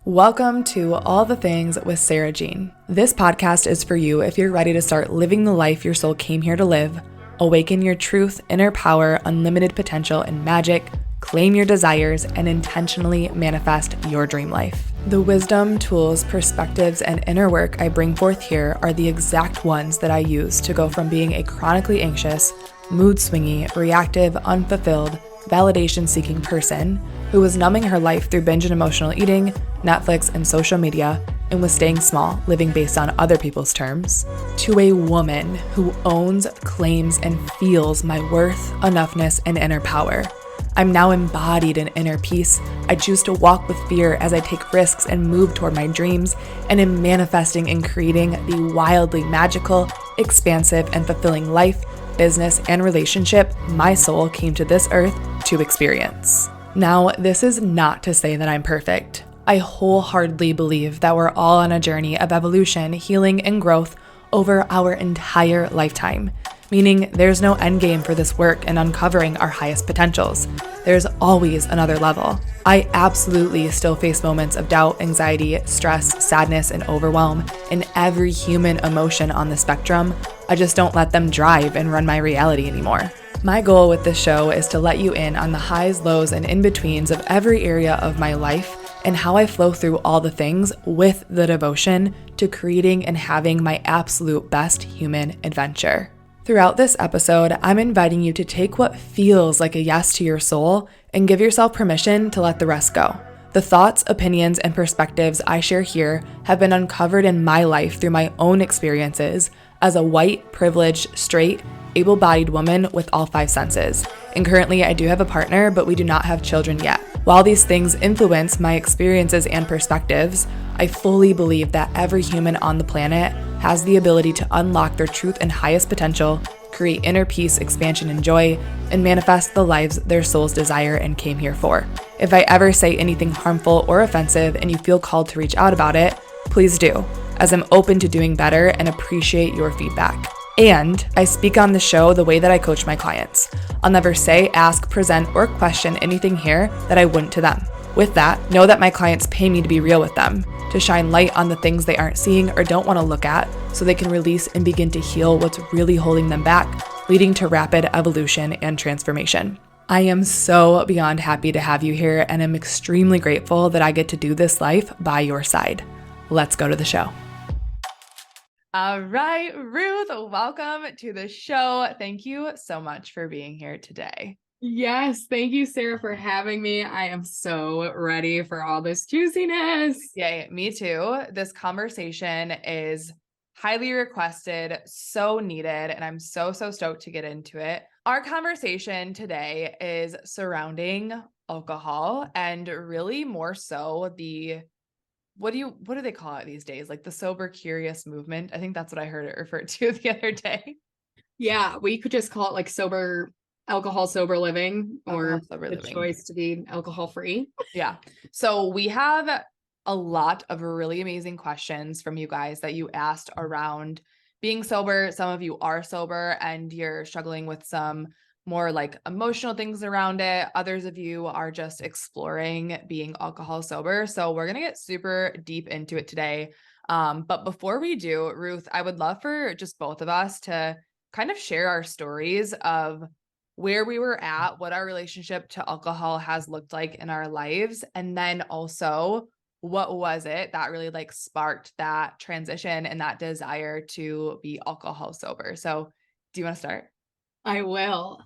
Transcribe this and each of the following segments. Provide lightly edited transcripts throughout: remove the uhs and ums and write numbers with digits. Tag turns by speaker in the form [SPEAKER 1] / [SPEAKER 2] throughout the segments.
[SPEAKER 1] Welcome to All the Things with Sarah Jean. This podcast is for you if you're ready to start living the life your soul came here to live, awaken your truth, inner power, unlimited potential, and magic, claim your desires, and intentionally manifest your dream life. The wisdom, tools, perspectives, and inner work I bring forth here are the exact ones that I use to go from being a chronically anxious, mood-swingy, reactive, unfulfilled, validation-seeking person who was numbing her life through binge and emotional eating, Netflix, and social media, and was staying small, living based on other people's terms, to a woman who owns, claims, and feels my worth, enoughness, and inner power. I'm now embodied in inner peace. I choose to walk with fear as I take risks and move toward my dreams, and am manifesting and creating the wildly magical, expansive, and fulfilling life, business, and relationship my soul came to this earth to experience. Now, this is not to say that I'm perfect. I wholeheartedly believe that we're all on a journey of evolution, healing, and growth over our entire lifetime, meaning there's no end game for this work and uncovering our highest potentials. There's always another level. I absolutely still face moments of doubt, anxiety, stress, sadness, and overwhelm, and every human emotion on the spectrum. I just don't let them drive and run my reality anymore. My goal with this show is to let you in on the highs, lows, and in-betweens of every area of my life and how I flow through all the things with the devotion to creating and having my absolute best human adventure. Throughout this episode, I'm inviting you to take what feels like a yes to your soul and give yourself permission to let the rest go. The thoughts, opinions, and perspectives I share here have been uncovered in my life through my own experiences as a white, privileged, straight, able-bodied woman with all five senses. And currently I do have a partner, but we do not have children yet. While these things influence my experiences and perspectives, I fully believe that every human on the planet has the ability to unlock their truth and highest potential, create inner peace, expansion, and joy, and manifest the lives their souls desire and came here for. If I ever say anything harmful or offensive and you feel called to reach out about it, please do, as I'm open to doing better and appreciate your feedback. And I speak on the show the way that I coach my clients. I'll never say, ask, present, or question anything here that I wouldn't to them. With that, know that my clients pay me to be real with them, to shine light on the things they aren't seeing or don't want to look at so they can release and begin to heal what's really holding them back, leading to rapid evolution and transformation. I am so beyond happy to have you here, and I'm extremely grateful that I get to do this life by your side. Let's go to the show. All right, Ruth, welcome to the show. Thank you so much for being here today.
[SPEAKER 2] Yes, thank you, Sarah, for having me. I am so ready for all this juiciness.
[SPEAKER 1] Yay, me too. This conversation is highly requested, so needed, and I'm so stoked to get into it. Our conversation today is surrounding alcohol and really more so the what do they call it these days? Like the sober curious movement. I think that's what I heard it referred to the other day.
[SPEAKER 2] Yeah, we could just call it like alcohol sober living, or the choice to be alcohol free.
[SPEAKER 1] Yeah. So we have a lot of really amazing questions from you guys that you asked around being sober. Some of you are sober and you're struggling with some more like emotional things around it. Others of you are just exploring being alcohol sober. So we're going to get super deep into it today. But before we do, Ruth, I would love for just both of us to kind of share our stories of where we were at, what our relationship to alcohol has looked like in our lives. And then also, what was it that really like sparked that transition and that desire to be alcohol sober? So do you want to start?
[SPEAKER 2] I will.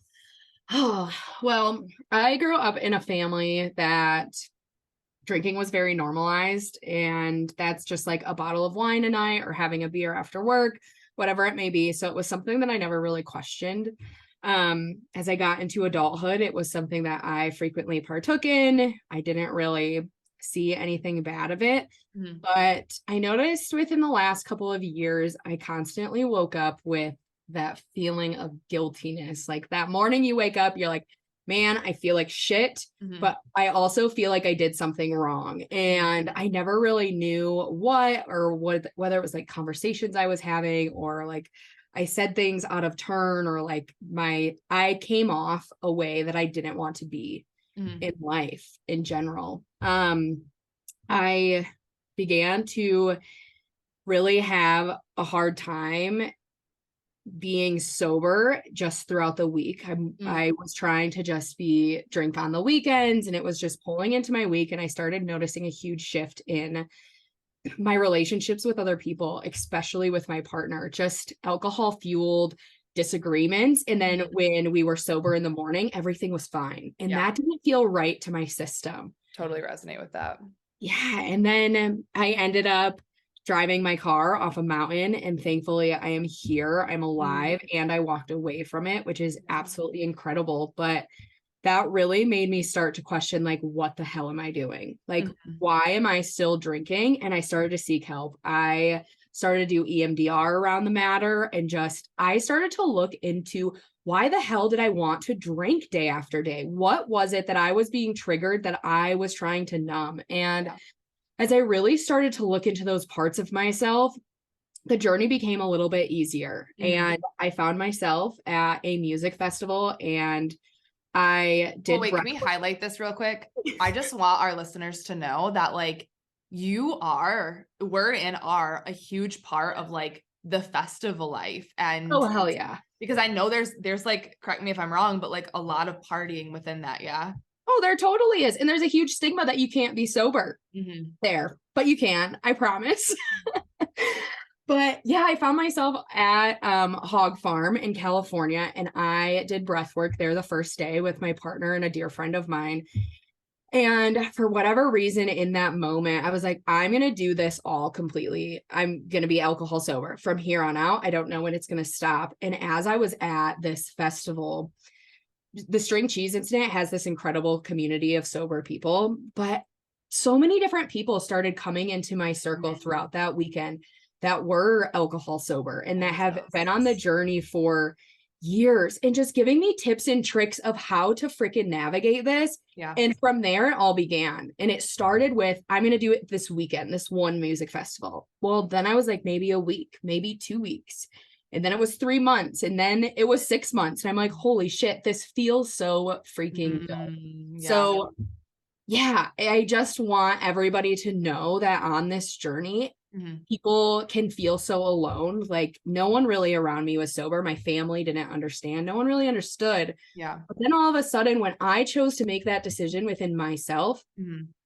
[SPEAKER 2] Oh, well, I grew up in a family that drinking was very normalized, and that's just like a bottle of wine a night or having a beer after work, whatever it may be. So it was something that I never really questioned. As I got into adulthood, it was something that I frequently partook in. I didn't really see anything bad of it.
[SPEAKER 1] Mm-hmm.
[SPEAKER 2] But I noticed within the last couple of years, I constantly woke up with that feeling of guiltiness. Like that morning you wake up, you're like, man, I feel like shit, but I also feel like I did something wrong. And I never really knew what, whether it was like conversations I was having, or like I said things out of turn, or like I came off a way that I didn't want to be in life in general. I began to really have a hard time being sober just throughout the week. I was trying to just drink on the weekends, and it was just pulling into my week. And I started noticing a huge shift in my relationships with other people, especially with my partner, just alcohol fueled disagreements. And then when we were sober in the morning, everything was fine. And that didn't feel right to my system.
[SPEAKER 1] Totally resonate with that.
[SPEAKER 2] Yeah. And then I ended up driving my car off a mountain, and thankfully I am here, I'm alive, and I walked away from it, which is absolutely incredible. But that really made me start to question, like, what the hell am I doing? Like, why am I still drinking? And I started to seek help. I started to do EMDR around the matter, and I started to look into, why the hell did I want to drink day after day? What was it that I was being triggered that I was trying to numb? And as I really started to look into those parts of myself, the journey became a little bit easier. And I found myself at a music festival, and I did.
[SPEAKER 1] Wait, can we highlight this real quick? I just want our listeners to know that, like, we're in a huge part of like the festival life. And
[SPEAKER 2] oh, hell yeah.
[SPEAKER 1] Because I know there's like, correct me if I'm wrong, but like a lot of partying within that. Yeah.
[SPEAKER 2] Oh, there totally is. And there's a huge stigma that you can't be sober there, but you can, I promise. But yeah, I found myself at Hog Farm in California, and I did breath work there the first day with my partner and a dear friend of mine. And for whatever reason in that moment, I was like, I'm going to do this all completely. I'm going to be alcohol sober from here on out. I don't know when it's going to stop. And as I was at this festival, the string cheese incident has this incredible community of sober people, but so many different people started coming into my circle throughout that weekend that were alcohol sober and that have been on the journey for years, and just giving me tips and tricks of how to freaking navigate this.
[SPEAKER 1] Yeah.
[SPEAKER 2] And from there, it all began. And it started with, I'm going to do it this weekend, this one music festival. Well, then I was like, maybe a week, maybe 2 weeks. And then it was 3 months, and then it was 6 months. And I'm like, holy shit, this feels so freaking good. Yeah. So yeah, I just want everybody to know that on this journey, people can feel so alone. Like, no one really around me was sober. My family didn't understand. No one really understood.
[SPEAKER 1] Yeah.
[SPEAKER 2] But then all of a sudden, when I chose to make that decision within myself,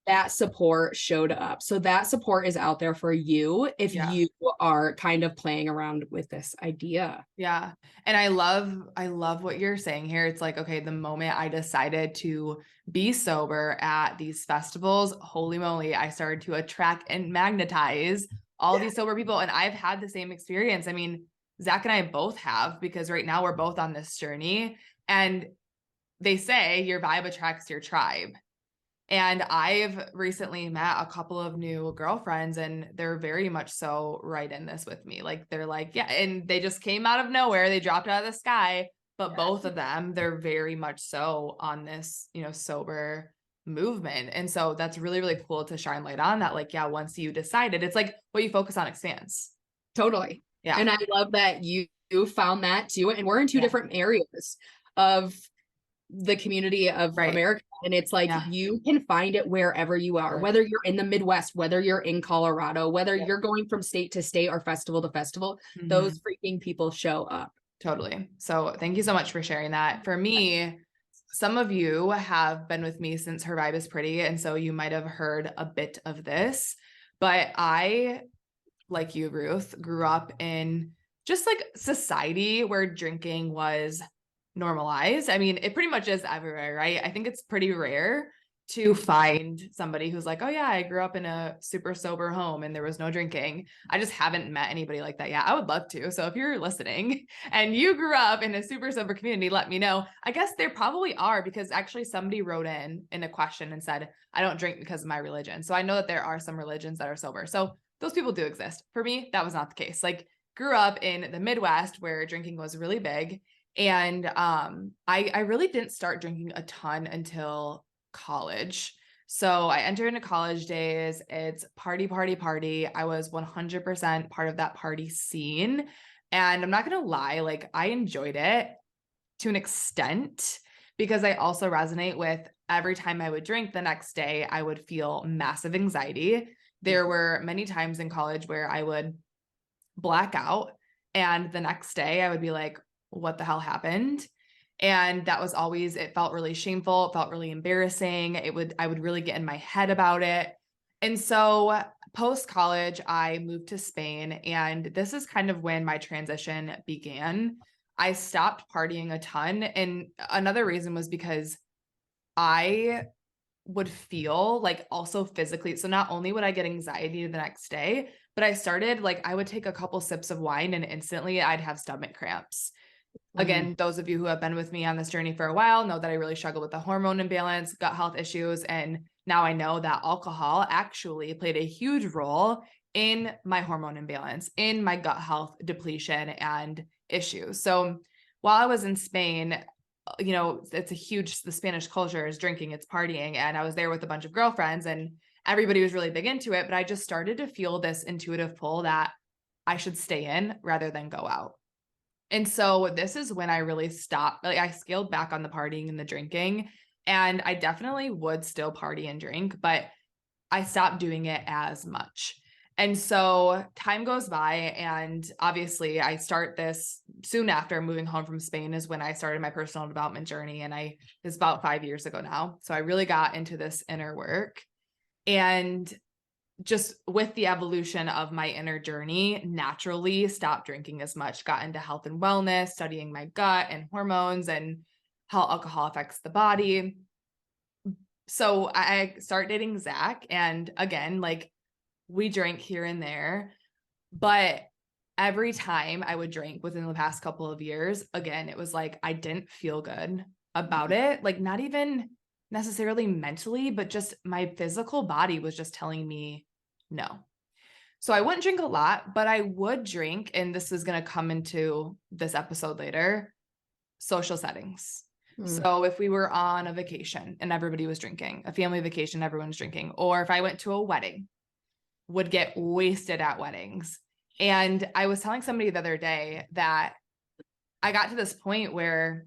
[SPEAKER 2] that support showed up. So that support is out there for you if you are kind of playing around with this idea.
[SPEAKER 1] Yeah. And I love what you're saying here. It's like, okay, the moment I decided to be sober at these festivals, holy moly, I started to attract and magnetize all these sober people. And I've had the same experience. I mean, Zach and I both have, because right now we're both on this journey, and they say your vibe attracts your tribe. And I've recently met a couple of new girlfriends, and they're very much so right in this with me. Like, they're like, yeah, and they just came out of nowhere. They dropped out of the sky, but both of them, they're very much so on this, sober movement. And so that's really, really cool to shine light on that. Like, yeah, once you decided, it's like what you focus on expands.
[SPEAKER 2] Totally.
[SPEAKER 1] Yeah.
[SPEAKER 2] And I love that you found that too. And we're in two different areas of the community of America. And it's like, you can find it wherever you are, whether you're in the Midwest, whether you're in Colorado, whether you're going from state to state or festival to festival, those freaking people show up.
[SPEAKER 1] Totally. So thank you so much for sharing that. For me, some of you have been with me since Her Vibe is Pretty, and so you might have heard a bit of this, but I, like you, Ruth, grew up in just like society where drinking was normalized. I mean, it pretty much is everywhere, right? I think it's pretty rare to find somebody who's like, oh yeah, I grew up in a super sober home and there was no drinking. I just haven't met anybody like that yet. I would love to. So if you're listening and you grew up in a super sober community, let me know. I guess there probably are, because actually somebody wrote in a question and said, I don't drink because of my religion. So I know that there are some religions that are sober. So those people do exist. For me, that was not the case. Like, grew up in the Midwest where drinking was really big. And I really didn't start drinking a ton until college. So I entered into college days. It's party, party, party. I was 100% part of that party scene. And I'm not going to lie, like, I enjoyed it to an extent, because I also resonate with every time I would drink the next day, I would feel massive anxiety. There were many times in college where I would black out, and the next day I would be like, what the hell happened? And that was always, it felt really shameful. It felt really embarrassing. I would really get in my head about it. And so post college, I moved to Spain, and this is kind of when my transition began. I stopped partying a ton. And another reason was because I would feel like also physically. So not only would I get anxiety the next day, but I started like, I would take a couple sips of wine and instantly I'd have stomach cramps. Again, those of you who have been with me on this journey for a while know that I really struggled with the hormone imbalance, gut health issues. And now I know that alcohol actually played a huge role in my hormone imbalance, in my gut health depletion and issues. So while I was in Spain, it's the Spanish culture is drinking, it's partying. And I was there with a bunch of girlfriends and everybody was really big into it. But I just started to feel this intuitive pull that I should stay in rather than go out. And so this is when I really stopped. Like I scaled back on the partying and the drinking, and I definitely would still party and drink, but I stopped doing it as much. And so time goes by, and obviously I start this soon after moving home from Spain is when I started my personal development journey. And it's about 5 years ago now. So I really got into this inner work, and just with the evolution of my inner journey, naturally stopped drinking as much, got into health and wellness, studying my gut and hormones and how alcohol affects the body. So I started dating Zach, and again, like we drank here and there, but every time I would drink within the past couple of years, again, it was like, I didn't feel good about it. Like not even necessarily mentally, but just my physical body was just telling me no. So I wouldn't drink a lot, but I would drink, and this is going to come into this episode later, social settings. So if we were on a vacation and everybody was drinking, a family vacation, everyone's drinking, or if I went to a wedding, would get wasted at weddings. And I was telling somebody the other day that I got to this point where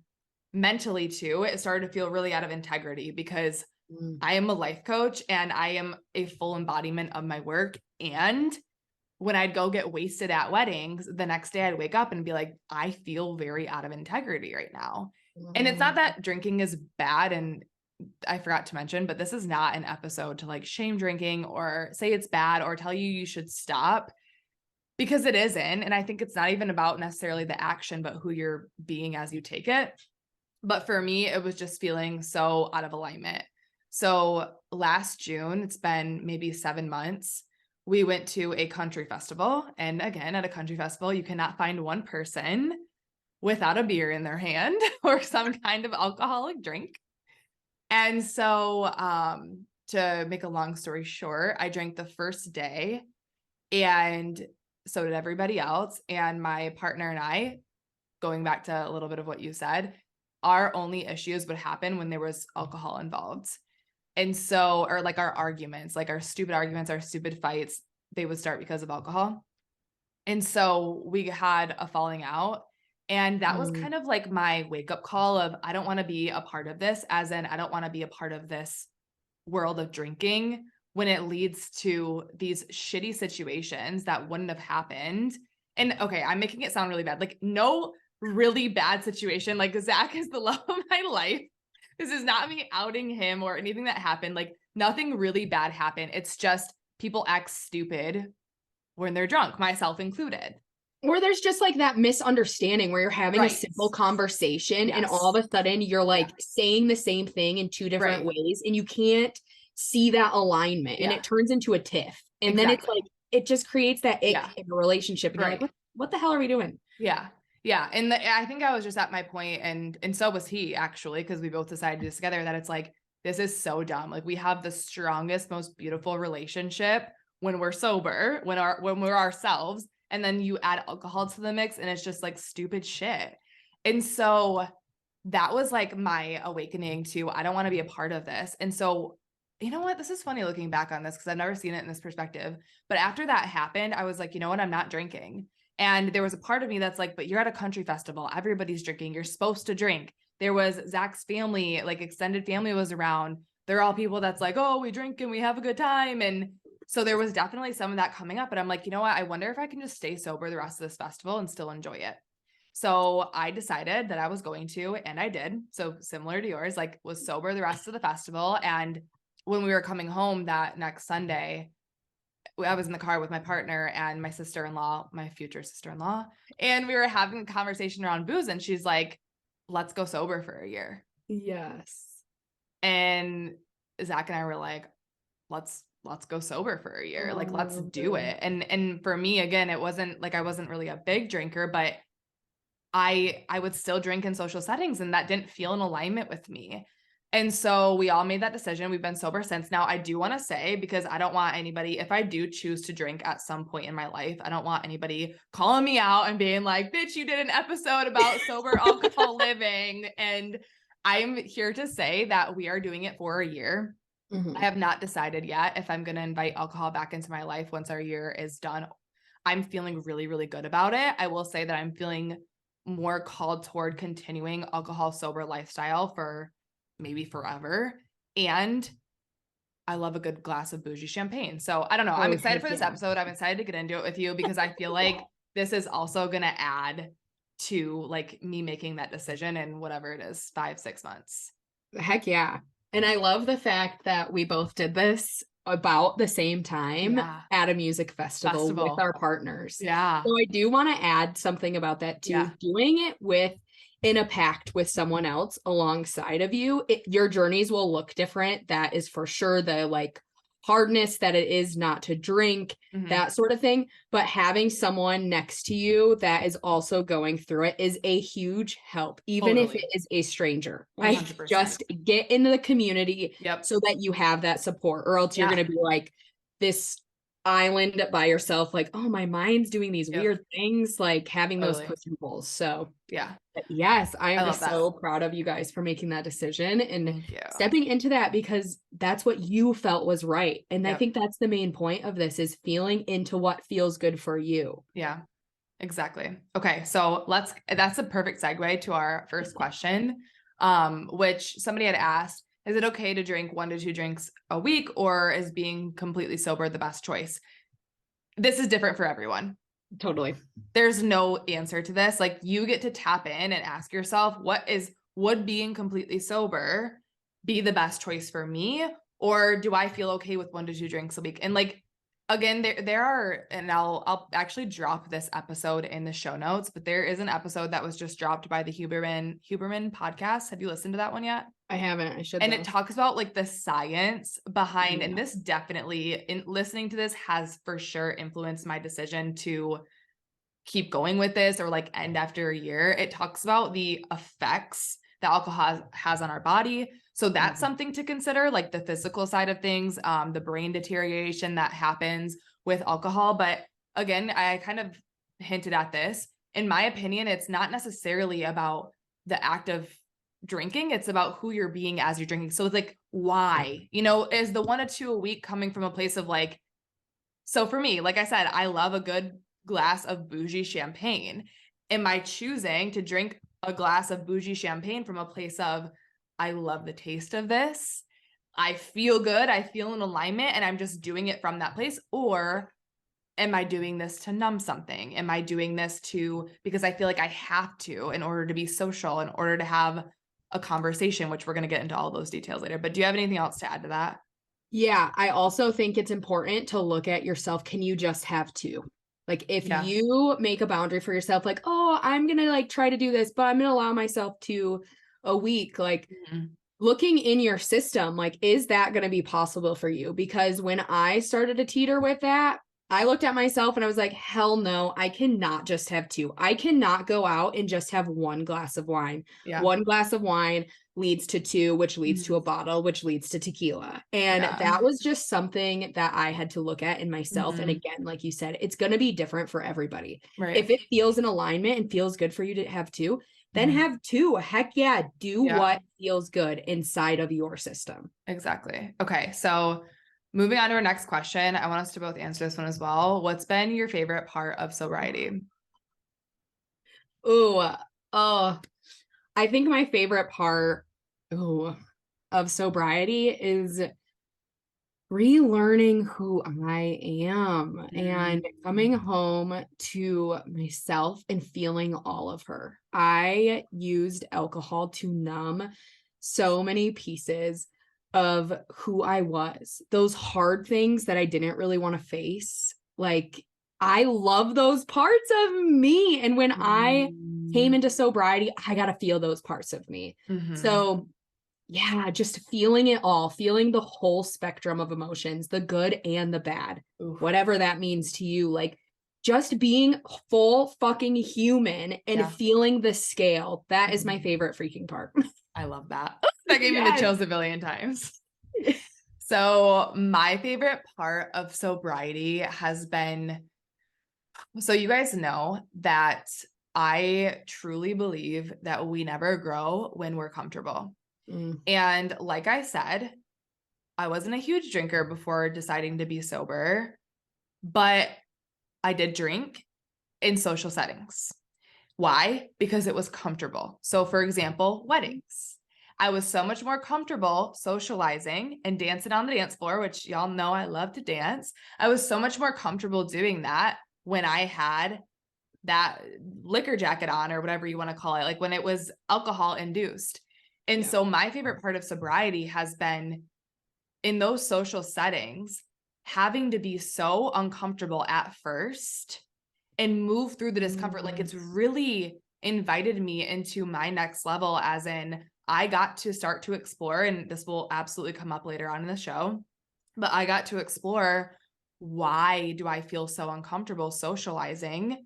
[SPEAKER 1] mentally too, it started to feel really out of integrity because I am a life coach and I am a full embodiment of my work. And when I'd go get wasted at weddings, the next day I'd wake up and be like, I feel very out of integrity right now. And it's not that drinking is bad. And I forgot to mention, but this is not an episode to like shame drinking or say it's bad or tell you should stop, because it isn't. And I think it's not even about necessarily the action, but who you're being as you take it. But for me, it was just feeling so out of alignment. So last June, it's been maybe 7 months, we went to a country festival. And again, at a country festival, you cannot find one person without a beer in their hand or some kind of alcoholic drink. And so to make a long story short, I drank the first day, and so did everybody else. And my partner and I, going back to a little bit of what you said, our only issues would happen when there was alcohol involved. And so, or like our arguments, like our stupid arguments, our stupid fights, they would start because of alcohol. And so we had a falling out. And that was kind of like my wake up call of, I don't want to be a part of this, as in, I don't want to be a part of this world of drinking when it leads to these shitty situations that wouldn't have happened. And okay, I'm making it sound really bad. Like no really bad situation. Like Zach is the love of my life. This is not me outing him or anything that happened. Like nothing really bad happened. It's just people act stupid when they're drunk, myself included.
[SPEAKER 2] Or there's just like that misunderstanding where you're having a simple conversation and all of a sudden you're like saying the same thing in two different ways and you can't see that alignment and it turns into a tiff. And then it's like, it just creates that ick in a relationship. And you're like, what the hell are we doing?
[SPEAKER 1] Yeah. Yeah. And I think I was just at my point, and so was he actually, because we both decided to do this together, that it's like, this is so dumb. Like we have the strongest, most beautiful relationship when we're sober, when we're ourselves. And then you add alcohol to the mix and it's just like stupid shit. And so that was like my awakening to, I don't want to be a part of this. And so, you know what? This is funny looking back on this because I've never seen it in this perspective. But after that happened, I was like, you know what? I'm not drinking. And there was a part of me that's like, but you're at a country festival. Everybody's drinking. You're supposed to drink. there was Zach's family, like extended family was around. They're all people that's like, oh, we drink and we have a good time. And so there was definitely some of that coming up. And I'm like, you know what? I wonder if I can just stay sober the rest of this festival and still enjoy it. So I decided that I was going to, and I did. So similar to yours, like was sober the rest of the festival. And when we were coming home that next Sunday, I was in the car with my partner and my sister-in-law, my future sister-in-law, and we were having a conversation around booze, and she's like, let's go sober for a year.
[SPEAKER 2] Yes.
[SPEAKER 1] And Zach and I were like, let's go sober for a year. Like, let's do it. And for me, again, it wasn't like I wasn't really a big drinker, but I would still drink in social settings, and that didn't feel in alignment with me. And so we all made that decision. We've been sober since. Now, I do want to say, because I don't want anybody, if I do choose to drink at some point in my life, I don't want anybody calling me out and being like, bitch, you did an episode about sober alcohol living. And I'm here to say that we are doing it for a year. I have not decided yet if I'm going to invite alcohol back into my life once our year is done. I'm feeling really, really good about it. I will say that I'm feeling more called toward continuing alcohol sober lifestyle for maybe forever. And I love a good glass of bougie champagne. So I don't know. I'm excited for this episode. I'm excited to get into it with you because I feel like this is also going to add to like me making that decision in whatever it is, 5-6 months.
[SPEAKER 2] Heck yeah. And I love the fact that we both did this about the same time at a music festival with our partners.
[SPEAKER 1] Yeah.
[SPEAKER 2] So I do want to add something about that too.
[SPEAKER 1] Yeah.
[SPEAKER 2] Doing it in a pact with someone else alongside of you, your journeys will look different. That is for sure. The like hardness that it is not to drink, that sort of thing. But having someone next to you that is also going through it is a huge help, even if it is a stranger. 100%. Like just get into the community so that you have that support, or else you're going to be like this island by yourself. Like, oh, my mind's doing these weird things, like having those push and pulls. So yes, I am just so proud of you guys for making that decision and stepping into that, because that's what you felt was right. And I think that's the main point of this, is feeling into what feels good for you.
[SPEAKER 1] Yeah, exactly. Okay. So that's a perfect segue to our first question, which somebody had asked, is it okay to drink 1 to 2 drinks a week, or is being completely sober the best choice? This is different for everyone.
[SPEAKER 2] Totally.
[SPEAKER 1] There's no answer to this. Like, you get to tap in and ask yourself, would being completely sober be the best choice for me? Or do I feel okay with 1 to 2 drinks a week? And like, again, there are, and I'll actually drop this episode in the show notes, but there is an episode that was just dropped by the Huberman podcast. Have you listened to that one yet?
[SPEAKER 2] I haven't. I should.
[SPEAKER 1] And it talks about like the science behind, and this definitely, in listening to this, has for sure influenced my decision to keep going with this or like end after a year. It talks about the effects that alcohol has on our body. So that's something to consider, like the physical side of things, the brain deterioration that happens with alcohol. But again, I kind of hinted at this. In my opinion, it's not necessarily about the act of drinking. It's about who you're being as you're drinking. So it's like, why, is the 1 to 2 a week coming from a place of like, so for me, like I said, I love a good glass of bougie champagne. Am I choosing to drink a glass of bougie champagne from a place of, I love the taste of this, I feel good, I feel in alignment, and I'm just doing it from that place? Or am I doing this to numb something? Am I doing this because I feel like I have to in order to be social, in order to have a conversation, which we're going to get into all those details later. But do you have anything else to add to that?
[SPEAKER 2] Yeah, I also think it's important to look at yourself. Can you just have 2? Like if you make a boundary for yourself, like, oh, I'm going to like try to do this, but I'm going to allow myself to a week, like looking in your system, like, is that going to be possible for you? Because when I started to teeter with that, I looked at myself and I was like, hell no, I cannot just have 2. I cannot go out and just have 1 glass of wine. 1 glass of wine leads to 2, which leads to a bottle, which leads to tequila. And that was just something that I had to look at in myself. And again, like you said, it's going to be different for everybody. Right. If it feels in alignment and feels good for you to have 2, then have 2. Heck yeah. Do what feels good inside of your system.
[SPEAKER 1] Exactly. Okay. So moving on to our next question, I want us to both answer this one as well. What's been your favorite part of sobriety?
[SPEAKER 2] I think my favorite part of sobriety is relearning who I am and coming home to myself and feeling all of her. I used alcohol to numb so many pieces of who I was, those hard things that I didn't really want to face. Like, I love those parts of me. And when I came into sobriety, I got to feel those parts of me. So yeah, just feeling it all, feeling the whole spectrum of emotions, the good and the bad, whatever that means to you. Like, just being full fucking human and feeling the scale. That is my favorite freaking part.
[SPEAKER 1] I love that. That gave me the chills a billion times. So my favorite part of sobriety has been, so you guys know that I truly believe that we never grow when we're comfortable. And like I said, I wasn't a huge drinker before deciding to be sober, but I did drink in social settings. Why? Because it was comfortable. So for example, weddings. I was so much more comfortable socializing and dancing on the dance floor, which y'all know I love to dance. I was so much more comfortable doing that when I had that liquor jacket on, or whatever you want to call it, like when it was alcohol induced. And so my favorite part of sobriety has been in those social settings, having to be so uncomfortable at first and move through the discomfort. Like, it's really invited me into my next level, as in I got to start to explore, and this will absolutely come up later on in the show, but I got to explore, why do I feel so uncomfortable socializing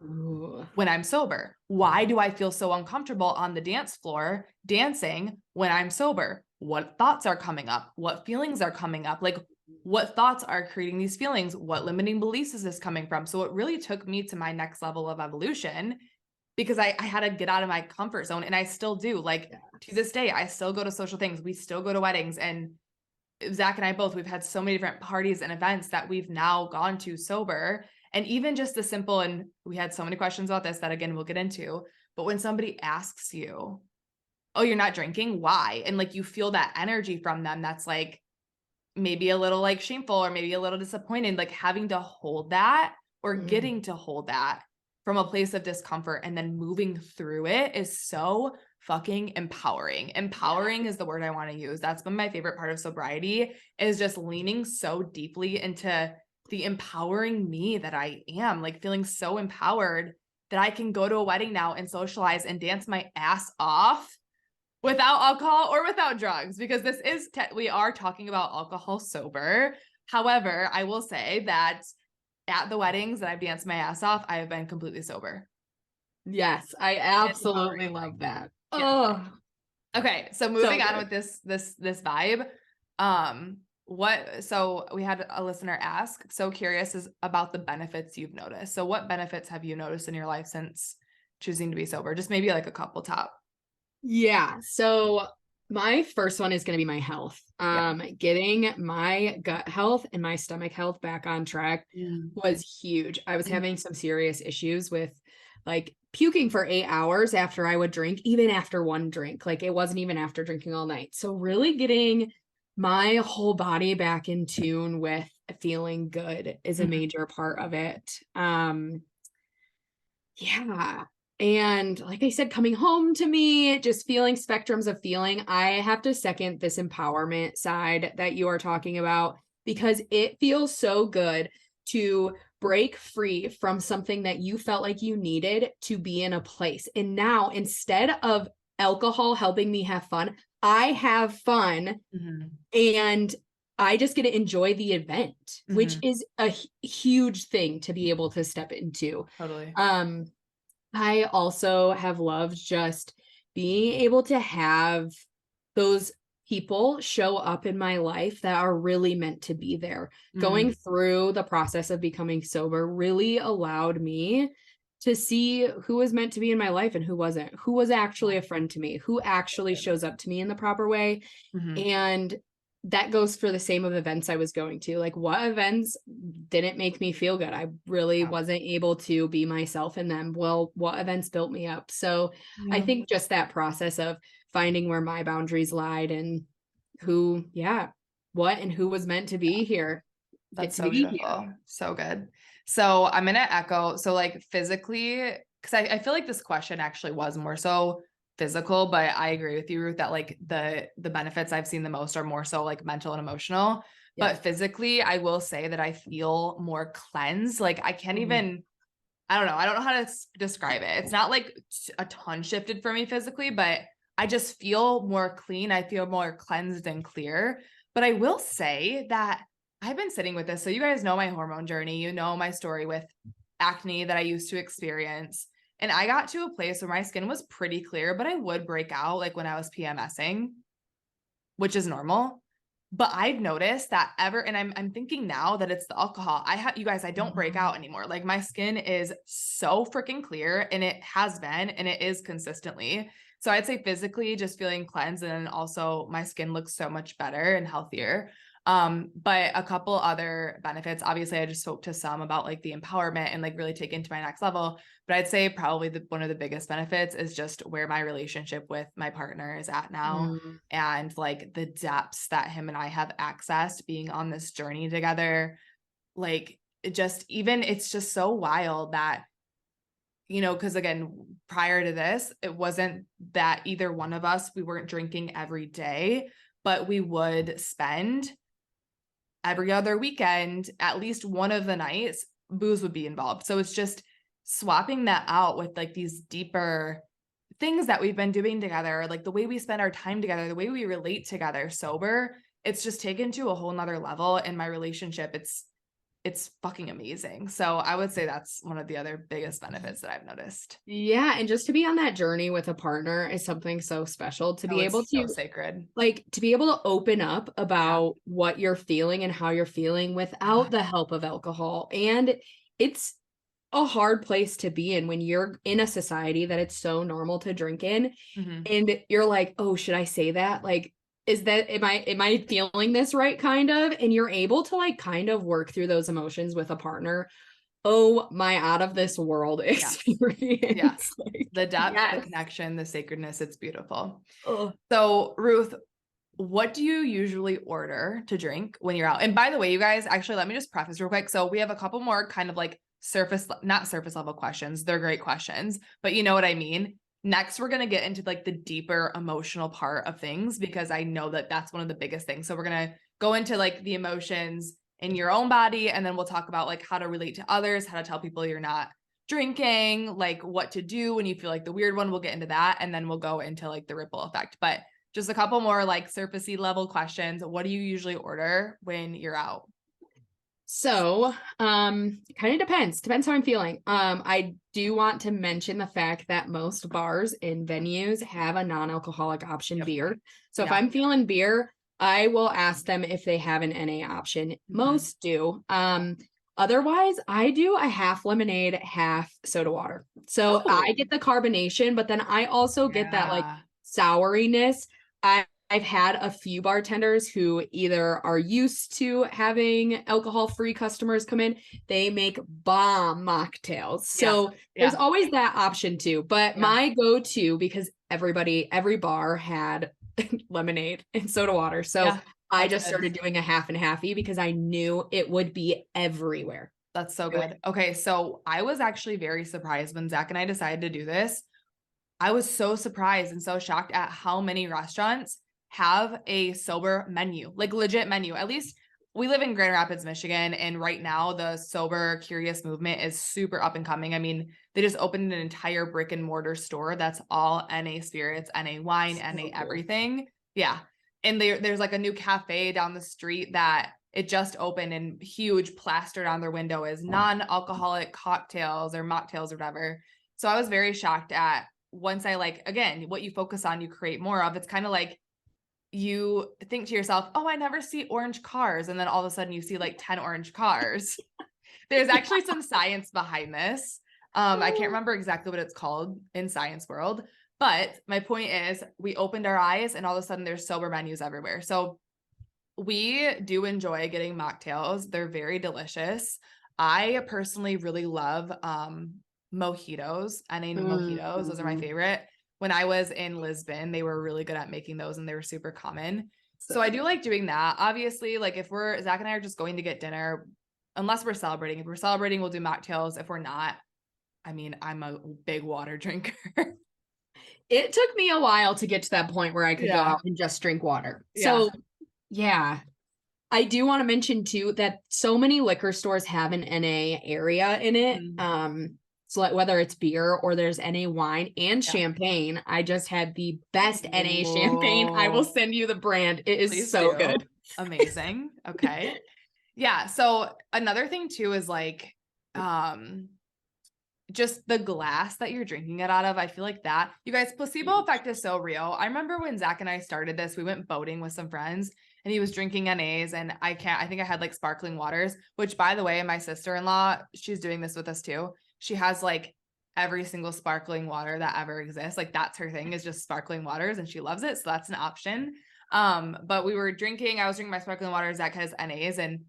[SPEAKER 1] when I'm sober? Why do I feel so uncomfortable on the dance floor dancing when I'm sober? What thoughts are coming up? What feelings are coming up? Like, what thoughts are creating these feelings? What limiting beliefs is this coming from? So it really took me to my next level of evolution, because I had to get out of my comfort zone. And I still do. Like, to this day, I still go to social things. We still go to weddings, and Zach and I both, we've had so many different parties and events that we've now gone to sober. And even just the simple, and we had so many questions about this that, again, we'll get into, but when somebody asks you, oh, you're not drinking, why? And like, you feel that energy from them, that's like maybe a little like shameful, or maybe a little disappointed, like having to hold that, or getting to hold that from a place of discomfort and then moving through it is so fucking empowering. Empowering is the word I want to use. That's been my favorite part of sobriety, is just leaning so deeply into the empowering me that I am, like feeling so empowered that I can go to a wedding now and socialize and dance my ass off without alcohol or without drugs, because this is, we are talking about alcohol sober. However, I will say that at the weddings that I've danced my ass off, I have been completely sober.
[SPEAKER 2] Yes, I absolutely love that.
[SPEAKER 1] Yeah. Oh, okay. So moving on with this vibe. So we had a listener ask, so curious is about the benefits you've noticed. So what benefits have you noticed in your life since choosing to be sober? Just maybe like a couple top.
[SPEAKER 2] Yeah. So my first one is going to be my health. Getting my gut health and my stomach health back on track was huge. I was having some serious issues with like puking for 8 hours after I would drink, even after one drink. Like, it wasn't even after drinking all night. So really getting my whole body back in tune with feeling good is a major part of it. Yeah. And like I said, coming home to me, just feeling spectrums of feeling. I have to second this empowerment side that you are talking about, because it feels so good to break free from something that you felt like you needed to be in a place. And now, instead of alcohol helping me have fun, I have fun and I just get to enjoy the event, which is a huge thing to be able to step into.
[SPEAKER 1] Totally.
[SPEAKER 2] I also have loved just being able to have those people show up in my life that are really meant to be there. Going through the process of becoming sober really allowed me to see who was meant to be in my life and who wasn't, who was actually a friend to me, who actually shows up to me in the proper way. And that goes for the same of events I was going to. Like, what events didn't make me feel good? I really wasn't able to be myself in them. Well, what events built me up? So I think just that process of finding where my boundaries lied and who, what and who was meant to be here.
[SPEAKER 1] That's so beautiful.
[SPEAKER 2] Here.
[SPEAKER 1] So good. So I'm going to echo. So like physically, because I feel like this question actually was more so physical, but I agree with you, Ruth, that like the benefits I've seen the most are more so like mental and emotional. Yeah. But physically, I will say that I feel more cleansed. Like I can't even, I don't know how to describe it. It's not like a ton shifted for me physically, but I just feel more clean. I feel more cleansed and clear. But I will say that I've been sitting with this. So you guys know my hormone journey, you know my story with acne that I used to experience. And I got to a place where my skin was pretty clear, but I would break out like when I was PMSing, which is normal. But I've noticed that and I'm thinking now that it's the alcohol. You guys, I don't break out anymore. Like my skin is so freaking clear, and it has been, and it is consistently. So I'd say physically just feeling cleansed, and then also my skin looks so much better and healthier. But a couple other benefits, obviously I just spoke to some about like the empowerment and like really take into my next level. But I'd say probably one of the biggest benefits is just where my relationship with my partner is at now, and like the depths that him and I have accessed being on this journey together. Like it's just so wild that, because again, prior to this, it wasn't that either one of us, we weren't drinking every day, but we would spend every other weekend, at least one of the nights, booze would be involved. So it's just swapping that out with like these deeper things that we've been doing together, like the way we spend our time together, the way we relate together sober. It's just taken to a whole nother level in my relationship. It's fucking amazing. So I would say that's one of the other biggest benefits that I've noticed.
[SPEAKER 2] Yeah. And just to be on that journey with a partner is something so special to be able to,
[SPEAKER 1] so sacred,
[SPEAKER 2] like to be able to open up about what you're feeling and how you're feeling without the help of alcohol. And it's a hard place to be in when you're in a society that it's so normal to drink in. And you're like, oh, should I say that? Like, am I feeling this right? Kind of, and you're able to like kind of work through those emotions with a partner. Oh, my out of this world experience.
[SPEAKER 1] Yes. Like, the depth, the connection, the sacredness. It's beautiful. So Ruth, what do you usually order to drink when you're out? And by the way, you guys, actually, let me just preface real quick. So we have a couple more kind of like not surface level questions. They're great questions, but you know what I mean? Next, we're going to get into like the deeper emotional part of things, because I know that that's one of the biggest things. So we're going to go into like the emotions in your own body. And then we'll talk about like how to relate to others, how to tell people you're not drinking, like what to do when you feel like the weird one. We'll get into that. And then we'll go into like the ripple effect, but just a couple more like surfacey level questions. What do you usually order when you're out?
[SPEAKER 2] So, kind of depends how I'm feeling. I do want to mention the fact that most bars and venues have a non-alcoholic option beer. So if I'm feeling beer, I will ask them if they have an NA option. Most do. Otherwise, I do a half lemonade, half soda water. So I get the carbonation, but then I also get that like souriness. I've had a few bartenders who either are used to having alcohol-free customers come in. They make bomb mocktails. So there's always that option too. But my go-to, because every bar had lemonade and soda water. So I just started doing a half and halfy because I knew it would be everywhere.
[SPEAKER 1] That's so good. Okay. So I was actually very surprised when Zach and I decided to do this. I was so surprised and so shocked at how many restaurants have a sober menu, like legit menu. At least we live in Grand Rapids, Michigan. And right now the sober curious movement is super up and coming. I mean, they just opened an entire brick and mortar store that's all NA spirits, NA wine, NA everything. Yeah. And there's like a new cafe down the street that it just opened, and huge plastered on their window is non-alcoholic cocktails or mocktails or whatever. So I was very shocked at, once I like, again, what you focus on, you create more of. It's kind of like you think to yourself, oh, I never see orange cars. And then all of a sudden you see like 10 orange cars. There's actually some science behind this. I can't remember exactly what it's called in science world, but my point is we opened our eyes and all of a sudden there's sober menus everywhere. So we do enjoy getting mocktails. They're very delicious. I personally really love mojitos. Mojitos, those are my favorite. When I was in Lisbon, they were really good at making those and they were super common. So I do like doing that. Obviously, like if Zach and I are just going to get dinner, unless we're celebrating. If we're celebrating, we'll do mocktails. If we're not, I mean, I'm a big water drinker.
[SPEAKER 2] It took me a while to get to that point where I could go out and just drink water. So yeah, I do want to mention too that so many liquor stores have an NA area in it. So like whether it's beer or there's NA wine and champagne. I just had the best NA champagne. I will send you the brand. It is
[SPEAKER 1] Please
[SPEAKER 2] so
[SPEAKER 1] do.
[SPEAKER 2] good.
[SPEAKER 1] Amazing. Okay. Yeah. So another thing too is like just the glass that you're drinking it out of. I feel like that, you guys, placebo effect is so real. I remember when Zach and I started this, we went boating with some friends and he was drinking NAs and I think I had like sparkling waters, which by the way, my sister-in-law, she's doing this with us too. She has like every single sparkling water that ever exists. Like that's her thing, is just sparkling waters and she loves it. So that's an option. But we were drinking, I was drinking my sparkling water, Zach has NAs and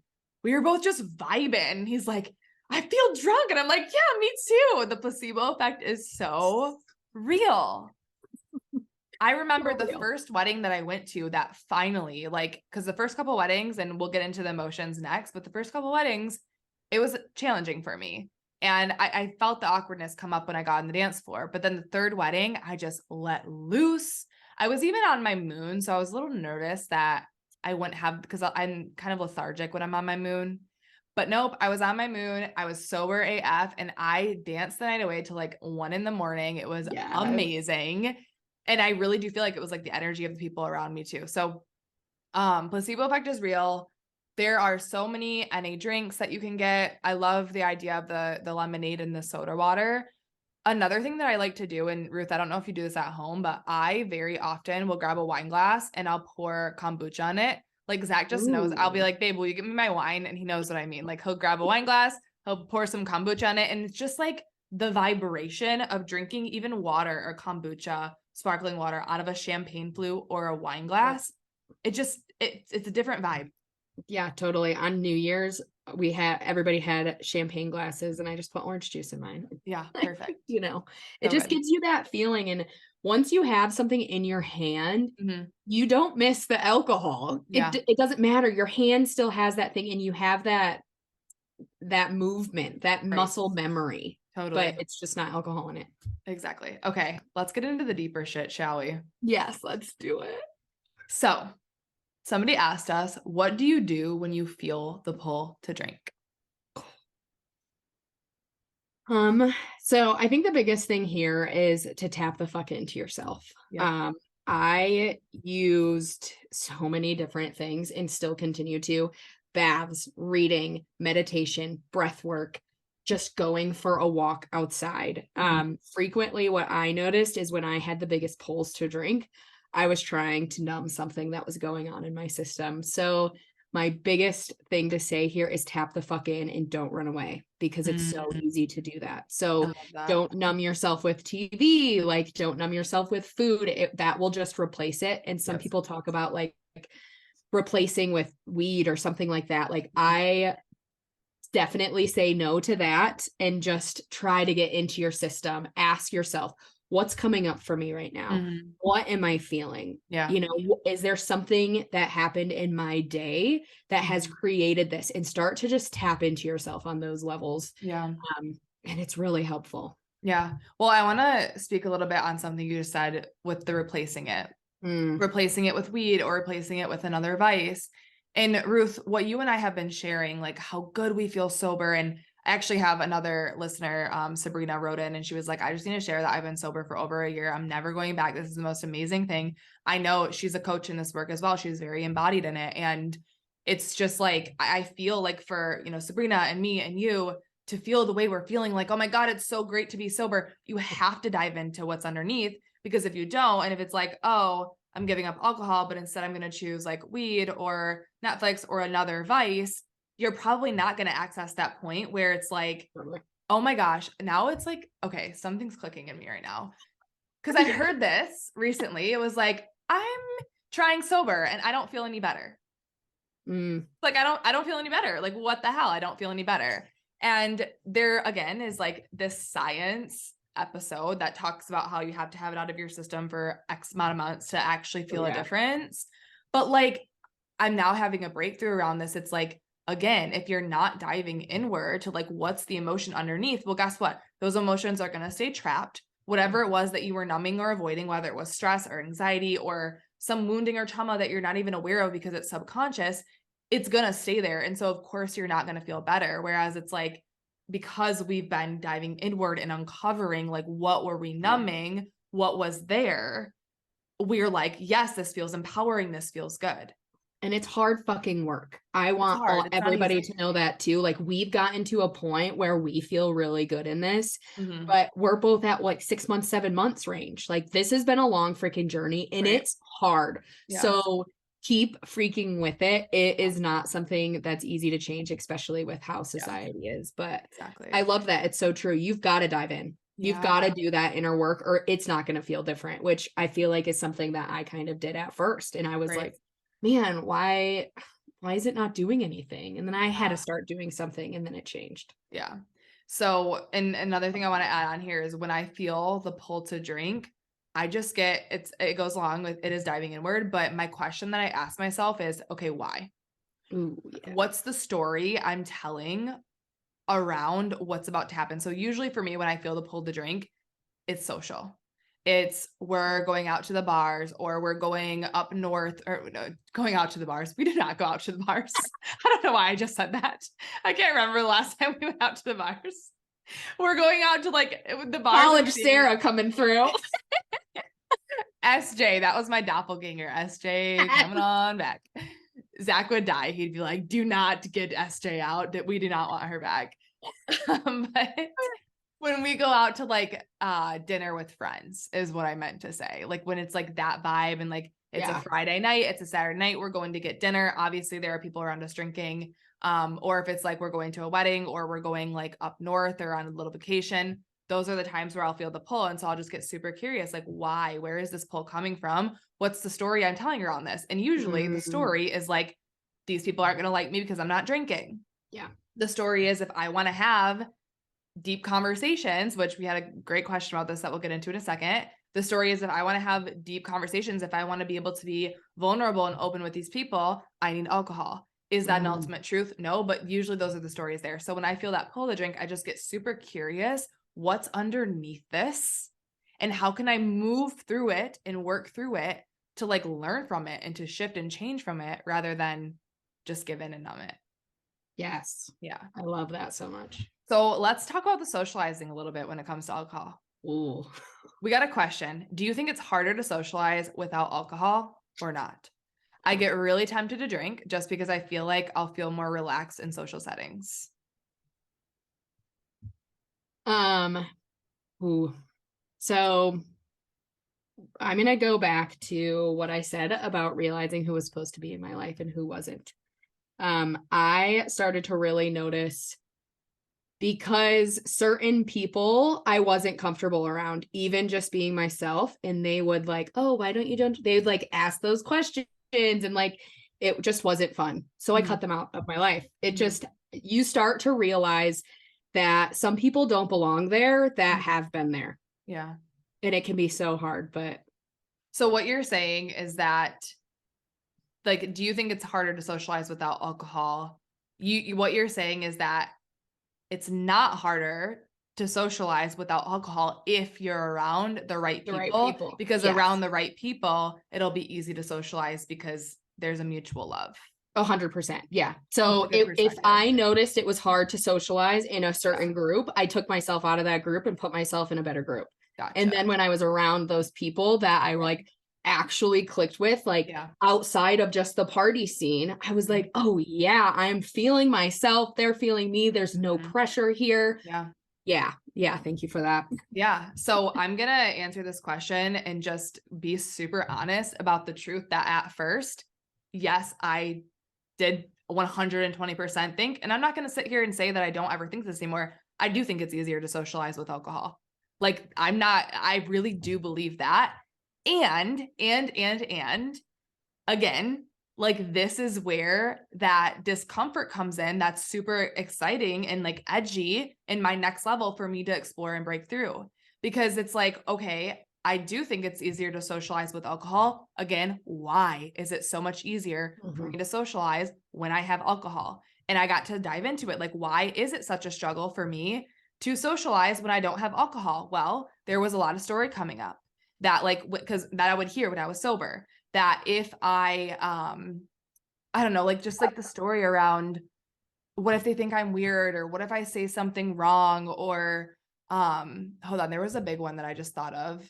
[SPEAKER 1] we were both just vibing. He's like, I feel drunk. And I'm like, yeah, me too. The placebo effect is so real. I remember the first wedding that I went to that finally, like, because the first couple weddings, and we'll get into the emotions next, but the first couple weddings, it was challenging for me. And I felt the awkwardness come up when I got on the dance floor. But then the third wedding, I just let loose. I was even on my moon. So I was a little nervous that I wouldn't have, because I'm kind of lethargic when I'm on my moon. But nope, I was on my moon. I was sober AF and I danced the night away till like 1 a.m. It was amazing. And I really do feel like it was like the energy of the people around me too. So placebo effect is real. There are so many NA drinks that you can get. I love the idea of the lemonade and the soda water. Another thing that I like to do, and Ruth, I don't know if you do this at home, but I very often will grab a wine glass and I'll pour kombucha on it. Like Zach just knows. I'll be like, babe, will you give me my wine? And he knows what I mean. Like he'll grab a wine glass, he'll pour some kombucha on it. And it's just like the vibration of drinking even water or kombucha, sparkling water out of a champagne flute or a wine glass. It's a different vibe.
[SPEAKER 2] Yeah, totally. On New Year's, everybody had champagne glasses and I just put orange juice in mine.
[SPEAKER 1] Yeah, perfect.
[SPEAKER 2] It just gives you that feeling. And once you have something in your hand, you don't miss the alcohol. Yeah. It doesn't matter. Your hand still has that thing and you have that movement, that muscle memory. Totally. But it's just not alcohol in it.
[SPEAKER 1] Exactly. Okay, let's get into the deeper shit, shall we?
[SPEAKER 2] Yes, let's do it.
[SPEAKER 1] So somebody asked us, what do you do when you feel the pull to drink?
[SPEAKER 2] So I think the biggest thing here is to tap the fuck into yourself. Yeah. I used so many different things and still continue to: baths, reading, meditation, breath work, just going for a walk outside. Frequently what I noticed is when I had the biggest pulls to drink, I was trying to numb something that was going on in my system. So my biggest thing to say here is tap the fuck in and don't run away, because it's so easy to do that. So don't numb yourself with TV, like don't numb yourself with food. That will just replace it. And some people talk about like replacing with weed or something like that. Like I definitely say no to that and just try to get into your system. Ask yourself, what's coming up for me right now? What am I feeling? Yeah. Is there something that happened in my day that has created this? And start to just tap into yourself on those levels. Yeah. And it's really helpful.
[SPEAKER 1] Yeah. Well, I want to speak a little bit on something you just said with the replacing it. Replacing it with weed or replacing it with another vice. And Ruth, what you and I have been sharing, like how good we feel sober. And I actually have another listener, Sabrina, wrote in and she was like, I just need to share that I've been sober for over a year. I'm never going back. This is the most amazing thing. I know she's a coach in this work as well. She's very embodied in it. And it's just like, I feel like for, Sabrina and me and you to feel the way we're feeling, like, oh my God, it's so great to be sober. You have to dive into what's underneath, because if you don't, and if it's like, oh, I'm giving up alcohol, but instead I'm going to choose like weed or Netflix or another vice, you're probably not going to access that point where it's like, oh my gosh, now it's like, okay, something's clicking in me right now. Because I heard this recently. It was like, I'm trying sober and I don't feel any better. Like, I don't feel any better. Like, what the hell? I don't feel any better. And there again is like this science episode that talks about how you have to have it out of your system for X amount of months to actually feel a difference. But like, I'm now having a breakthrough around this. It's like, again, if you're not diving inward to like, what's the emotion underneath? Well, guess what? Those emotions are going to stay trapped. Whatever it was that you were numbing or avoiding, whether it was stress or anxiety or some wounding or trauma that you're not even aware of because it's subconscious, it's going to stay there. And so of course you're not going to feel better. Whereas it's like, because we've been diving inward and uncovering like, what were we numbing? What was there? We're like, yes, this feels empowering. This feels good.
[SPEAKER 2] And it's hard fucking work. I want everybody to know that too. Like, we've gotten to a point where we feel really good in this, but we're both at like 6 months, 7 months range. Like, this has been a long freaking journey and it's hard. Yeah. So keep freaking with it. It is not something that's easy to change, especially with how society is. But I love that. It's so true. You've got to dive in. You've got to do that inner work or it's not going to feel different, which I feel like is something that I kind of did at first. And I was like, man, why is it not doing anything? And then I had to start doing something and then it changed.
[SPEAKER 1] Yeah. So, and another thing I want to add on here is when I feel the pull to drink, I just get, it goes along with, it is diving inward, but my question that I ask myself is, okay, why?
[SPEAKER 2] Ooh, yeah.
[SPEAKER 1] What's the story I'm telling around what's about to happen? So usually for me, when I feel the pull to drink, it's social. It's we're going out to the bars or we're going up north or no, going out to the bars. We did not go out to the bars. I don't know why I just said that. I can't remember the last time we went out to the bars. We're going out to like the bars.
[SPEAKER 2] College Sarah coming through.
[SPEAKER 1] SJ, that was my doppelganger. SJ coming on back. Zach would die. He'd be like, do not get SJ out. That we do not want her back. But when we go out to like dinner with friends is what I meant to say. Like when it's like that vibe and like it's a Friday night, it's a Saturday night, we're going to get dinner. Obviously there are people around us drinking. Or if it's like we're going to a wedding or we're going like up north or on a little vacation, those are the times where I'll feel the pull. And so I'll just get super curious, like why, where is this pull coming from? What's the story I'm telling around this? And usually the story is like, these people aren't going to like me because I'm not drinking.
[SPEAKER 2] Yeah.
[SPEAKER 1] The story is if I want to have deep conversations, which we had a great question about this that we'll get into in a second. The story is if I want to have deep conversations, if I want to be able to be vulnerable and open with these people, I need alcohol. Is that an ultimate truth? No, but usually those are the stories there. So when I feel that pull to drink, I just get super curious. What's underneath this? And how can I move through it and work through it to like learn from it and to shift and change from it rather than just give in and numb it?
[SPEAKER 2] Yes.
[SPEAKER 1] Yeah.
[SPEAKER 2] I love that so much.
[SPEAKER 1] So let's talk about the socializing a little bit when it comes to alcohol.
[SPEAKER 2] Ooh.
[SPEAKER 1] We got a question. Do you think it's harder to socialize without alcohol or not? I get really tempted to drink just because I feel like I'll feel more relaxed in social settings.
[SPEAKER 2] So I'm going to go back to what I said about realizing who was supposed to be in my life and who wasn't. I started to really notice because certain people I wasn't comfortable around, even just being myself. And they would like, oh, why don't you they would like ask those questions and like, it just wasn't fun. So I cut them out of my life. It just, you start to realize that some people don't belong there that have been there.
[SPEAKER 1] Yeah.
[SPEAKER 2] And it can be so hard, but.
[SPEAKER 1] So what you're saying is that, like, do you think it's harder to socialize without alcohol? What you're saying is that it's not harder to socialize without alcohol if you're around the right people. Because around the right people, it'll be easy to socialize because there's a mutual love.
[SPEAKER 2] 100%. Yeah. So if I noticed it was hard to socialize in a certain group, I took myself out of that group and put myself in a better group.
[SPEAKER 1] Gotcha.
[SPEAKER 2] And then when I was around those people that I like actually clicked with, like outside of just the party scene, I was like, oh yeah, I'm feeling myself. They're feeling me. There's no pressure here. Yeah. Thank you for that.
[SPEAKER 1] Yeah. So I'm going to answer this question and just be super honest about the truth that at first, yes, I did 120% think, and I'm not going to sit here and say that I don't ever think this anymore. I do think it's easier to socialize with alcohol. Like I really do believe that. And again, like, this is where that discomfort comes in. That's super exciting and like edgy in my next level for me to explore and break through. Because it's like, okay, I do think it's easier to socialize with alcohol. Again, why is it so much easier for me to socialize when I have alcohol? And I got to dive into it. Like, why is it such a struggle for me to socialize when I don't have alcohol? Well, there was a lot of story coming up that like, because that I would hear when I was sober, that if I don't know, like just like the story around what if they think I'm weird, or what if I say something wrong, or hold on, there was a big one that I just thought of.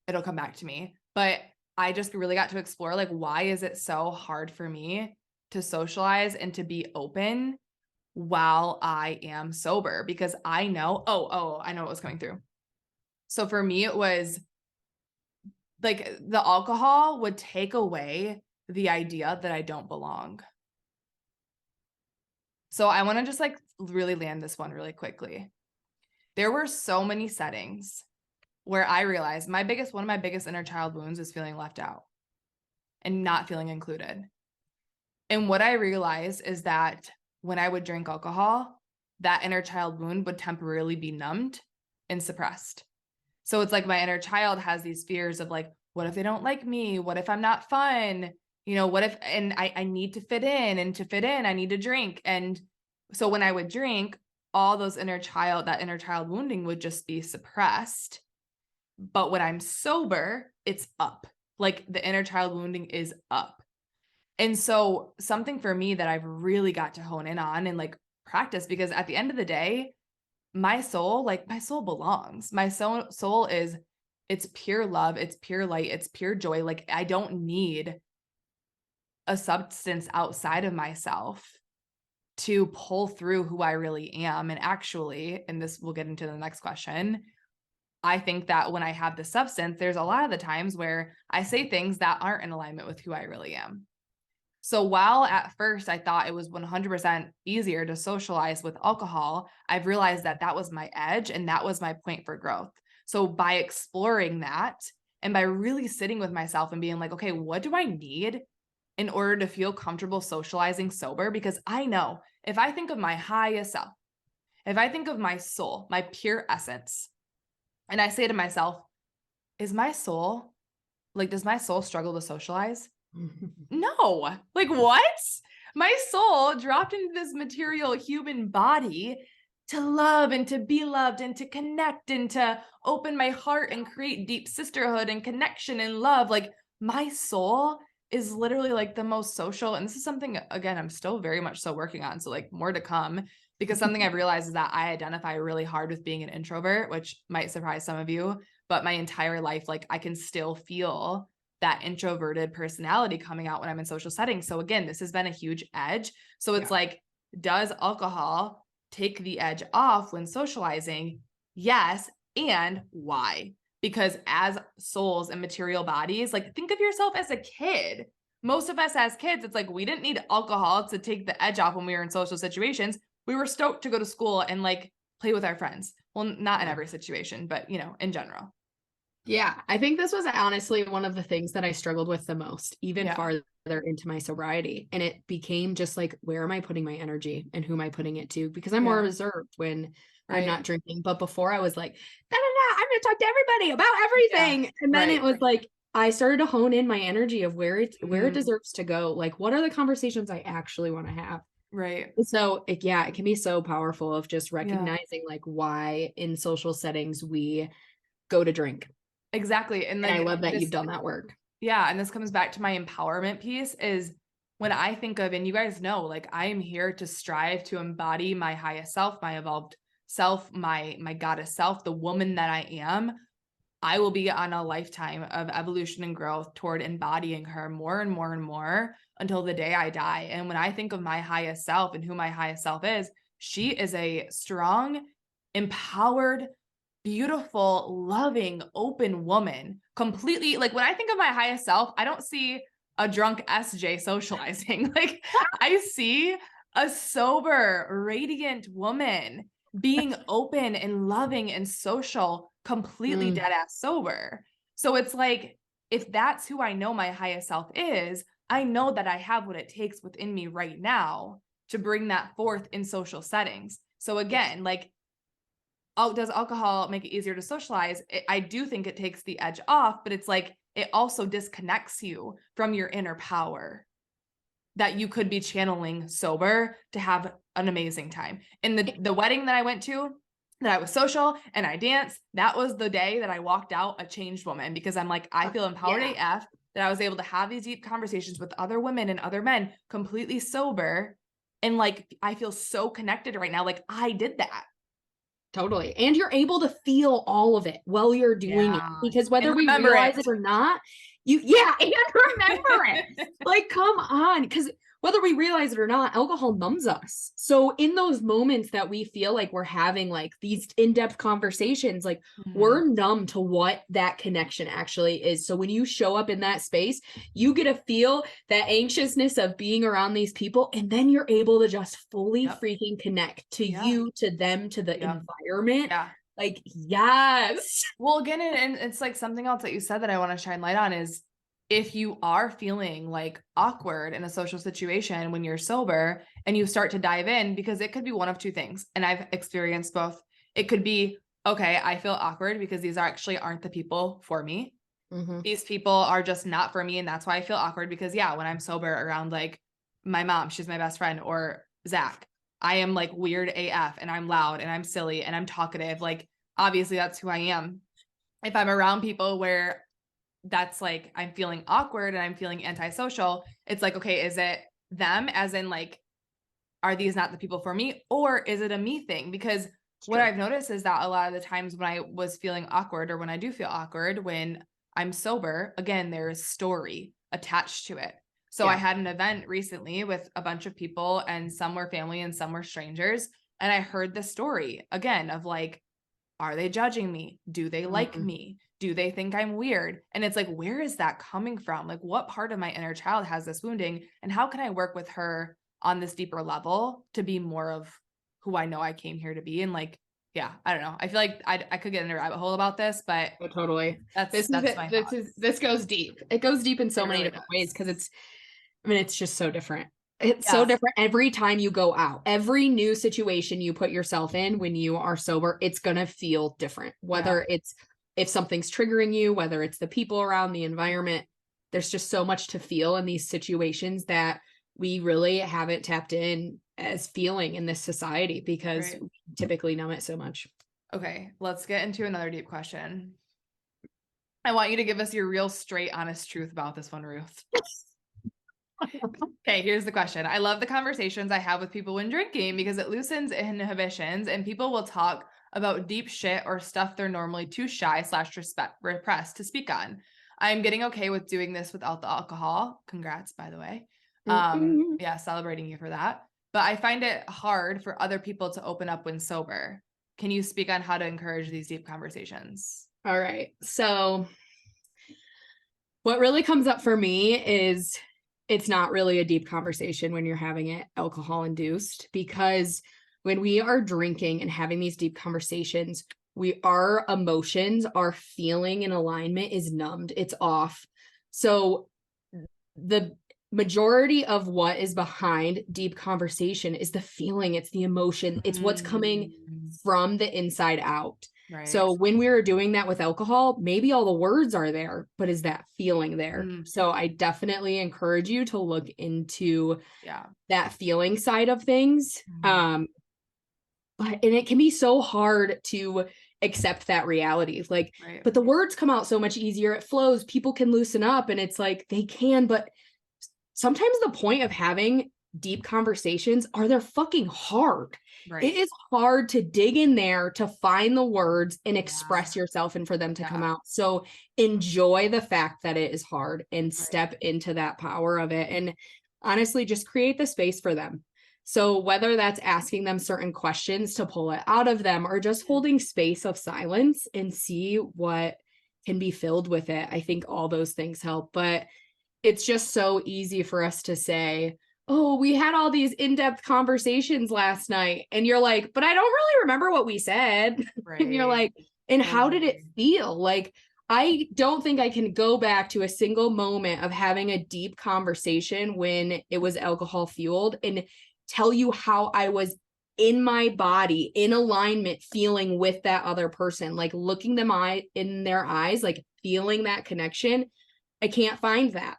[SPEAKER 1] It'll come back to me. But I just really got to explore, like, why is it so hard for me to socialize and to be open while I am sober? Because I know, I know what was coming through. So for me, it was like the alcohol would take away the idea that I don't belong. So I want to just like really land this one really quickly. There were so many settings where I realized one of my biggest inner child wounds is feeling left out and not feeling included. And what I realized is that when I would drink alcohol, that inner child wound would temporarily be numbed and suppressed. So it's like my inner child has these fears of like, what if they don't like me? What if I'm not fun? You know, what if, and I need to fit in, and to fit in, I need to drink. And so when I would drink, all those that inner child wounding would just be suppressed. But when I'm sober, it's up. Like the inner child wounding is up. And so something for me that I've really got to hone in on and like practice, because at the end of the day, my soul belongs. My soul is, it's pure love. It's pure light. It's pure joy. Like I don't need a substance outside of myself to pull through who I really am. And actually, and this we'll get into the next question, I think that when I have the substance, there's a lot of the times where I say things that aren't in alignment with who I really am. So while at first I thought it was 100% easier to socialize with alcohol, I've realized that that was my edge and that was my point for growth. So by exploring that and by really sitting with myself and being like, okay, what do I need in order to feel comfortable socializing sober? Because I know if I think of my highest self, if I think of my soul, my pure essence, and I say to myself, does my soul struggle to socialize? No. Like what? My soul dropped into this material human body to love and to be loved and to connect and to open my heart and create deep sisterhood and connection and love. Like my soul is literally like the most social. And this is something, again, I'm still very much so working on. So like more to come, because something I've realized is that I identify really hard with being an introvert, which might surprise some of you, but my entire life, like I can still feel that introverted personality coming out when I'm in social settings. So again, this has been a huge edge. So it's like, does alcohol take the edge off when socializing? Yes. And why? Because as souls and material bodies, like think of yourself as a kid. Most of us as kids, it's like we didn't need alcohol to take the edge off when we were in social situations. We were stoked to go to school and like play with our friends. Well, not in every situation, but you know, in general.
[SPEAKER 2] Yeah, I think this was honestly one of the things that I struggled with the most, even farther into my sobriety. And it became just like, where am I putting my energy and who am I putting it to? Because I'm more reserved when I'm not drinking. But before I was like, I'm going to talk to everybody about everything. Yeah. And then it was like, I started to hone in my energy of where it deserves to go. Like, what are the conversations I actually want to have?
[SPEAKER 1] Right.
[SPEAKER 2] So it can be so powerful of just recognizing like why in social settings we go to drink.
[SPEAKER 1] Exactly. And like,
[SPEAKER 2] I love that you've done that work.
[SPEAKER 1] Yeah. And this comes back to my empowerment piece is when I think of, and you guys know, like I am here to strive to embody my highest self, my evolved self, my goddess self, the woman that I am. I will be on a lifetime of evolution and growth toward embodying her more and more and more until the day I die. And when I think of my highest self and who my highest self is, she is a strong, empowered, beautiful, loving, open woman. Completely, like when I think of my highest self, I don't see a drunk SJ socializing. Like I see a sober, radiant woman being open and loving and social, completely dead ass sober. So it's like, if that's who I know my highest self is, I know that I have what it takes within me right now to bring that forth in social settings. So again, like, does alcohol make it easier to socialize? I do think it takes the edge off, but it's like, it also disconnects you from your inner power that you could be channeling sober to have an amazing time. In the wedding that I went to, that I was social and I danced, that was the day that I walked out a changed woman, because I'm like, I feel empowered AF that I was able to have these deep conversations with other women and other men completely sober. And like, I feel so connected right now. Like, I did that.
[SPEAKER 2] Totally. And you're able to feel all of it while you're doing it, because whether we realize it or not, and remember it. Like, come on. Because whether we realize it or not, alcohol numbs us. So in those moments that we feel like we're having like these in-depth conversations, like we're numb to what that connection actually is. So when you show up in that space, you get to feel that anxiousness of being around these people, and then you're able to just fully freaking connect to you, to them, to the environment. Like, yes.
[SPEAKER 1] Well, again, and it's like something else that you said that I want to shine light on is, if you are feeling like awkward in a social situation when you're sober and you start to dive in, because it could be one of two things. And I've experienced both. It could be, okay, I feel awkward because these actually aren't the people for me. These people are just not for me. And that's why I feel awkward, because when I'm sober around like my mom, she's my best friend, or Zach, I am like weird AF and I'm loud and I'm silly and I'm talkative. Like, obviously that's who I am. If I'm around people where that's like, I'm feeling awkward and I'm feeling antisocial, it's like, okay, is it them, as in like, are these not the people for me, or is it a me thing? Because what I've noticed is that a lot of the times when I was feeling awkward, or when I do feel awkward when I'm sober, again, there's story attached to it. So I had an event recently with a bunch of people, and some were family and some were strangers. And I heard the story again of like, are they judging me? Do they like me? Do they think I'm weird? And it's like, where is that coming from? Like, what part of my inner child has this wounding? And how can I work with her on this deeper level to be more of who I know I came here to be? And like, I don't know. I feel like I could get in a rabbit hole about this, but
[SPEAKER 2] totally.
[SPEAKER 1] This
[SPEAKER 2] goes deep. It goes deep in so many different ways, because it's just so different. It's so different every time you go out. Every new situation you put yourself in when you are sober, it's going to feel different. Whether it's, if something's triggering you, whether it's the people around, the environment, there's just so much to feel in these situations that we really haven't tapped in as feeling in this society, because we typically numb it so much.
[SPEAKER 1] Okay, let's get into another deep question. I want you to give us your real, straight, honest truth about this one, Ruth. Okay, here's the question. I love the conversations I have with people when drinking, because it loosens inhibitions and people will talk about deep shit or stuff they're normally too shy / repressed to speak on. I'm getting okay with doing this without the alcohol. Congrats, by the way. Celebrating you for that. But I find it hard for other people to open up when sober. Can you speak on how to encourage these deep conversations?
[SPEAKER 2] All right. So what really comes up for me is, it's not really a deep conversation when you're having it alcohol induced, because when we are drinking and having these deep conversations, our emotions, our feeling and alignment is numbed. It's off. So the majority of what is behind deep conversation is the feeling. It's the emotion. It's what's coming from the inside out. Right. So when we were doing that with alcohol, maybe all the words are there, but is that feeling there? So I definitely encourage you to look into that feeling side of things. And it can be so hard to accept that reality. Like, but the words come out so much easier. It flows. People can loosen up, and it's like they can, but sometimes the point of having deep conversations are they're fucking hard. It is hard to dig in there to find the words and express yourself and for them to come out. So enjoy the fact that it is hard and step into that power of it. And honestly, just create the space for them. So whether that's asking them certain questions to pull it out of them, or just holding space of silence and see what can be filled with it, I think all those things help. But it's just so easy for us to say, oh, we had all these in-depth conversations last night. And you're like, but I don't really remember what we said. And you're like, and how did it feel? Like, I don't think I can go back to a single moment of having a deep conversation when it was alcohol fueled and tell you how I was in my body, in alignment, feeling with that other person, like looking them in their eyes, like feeling that connection. I can't find that.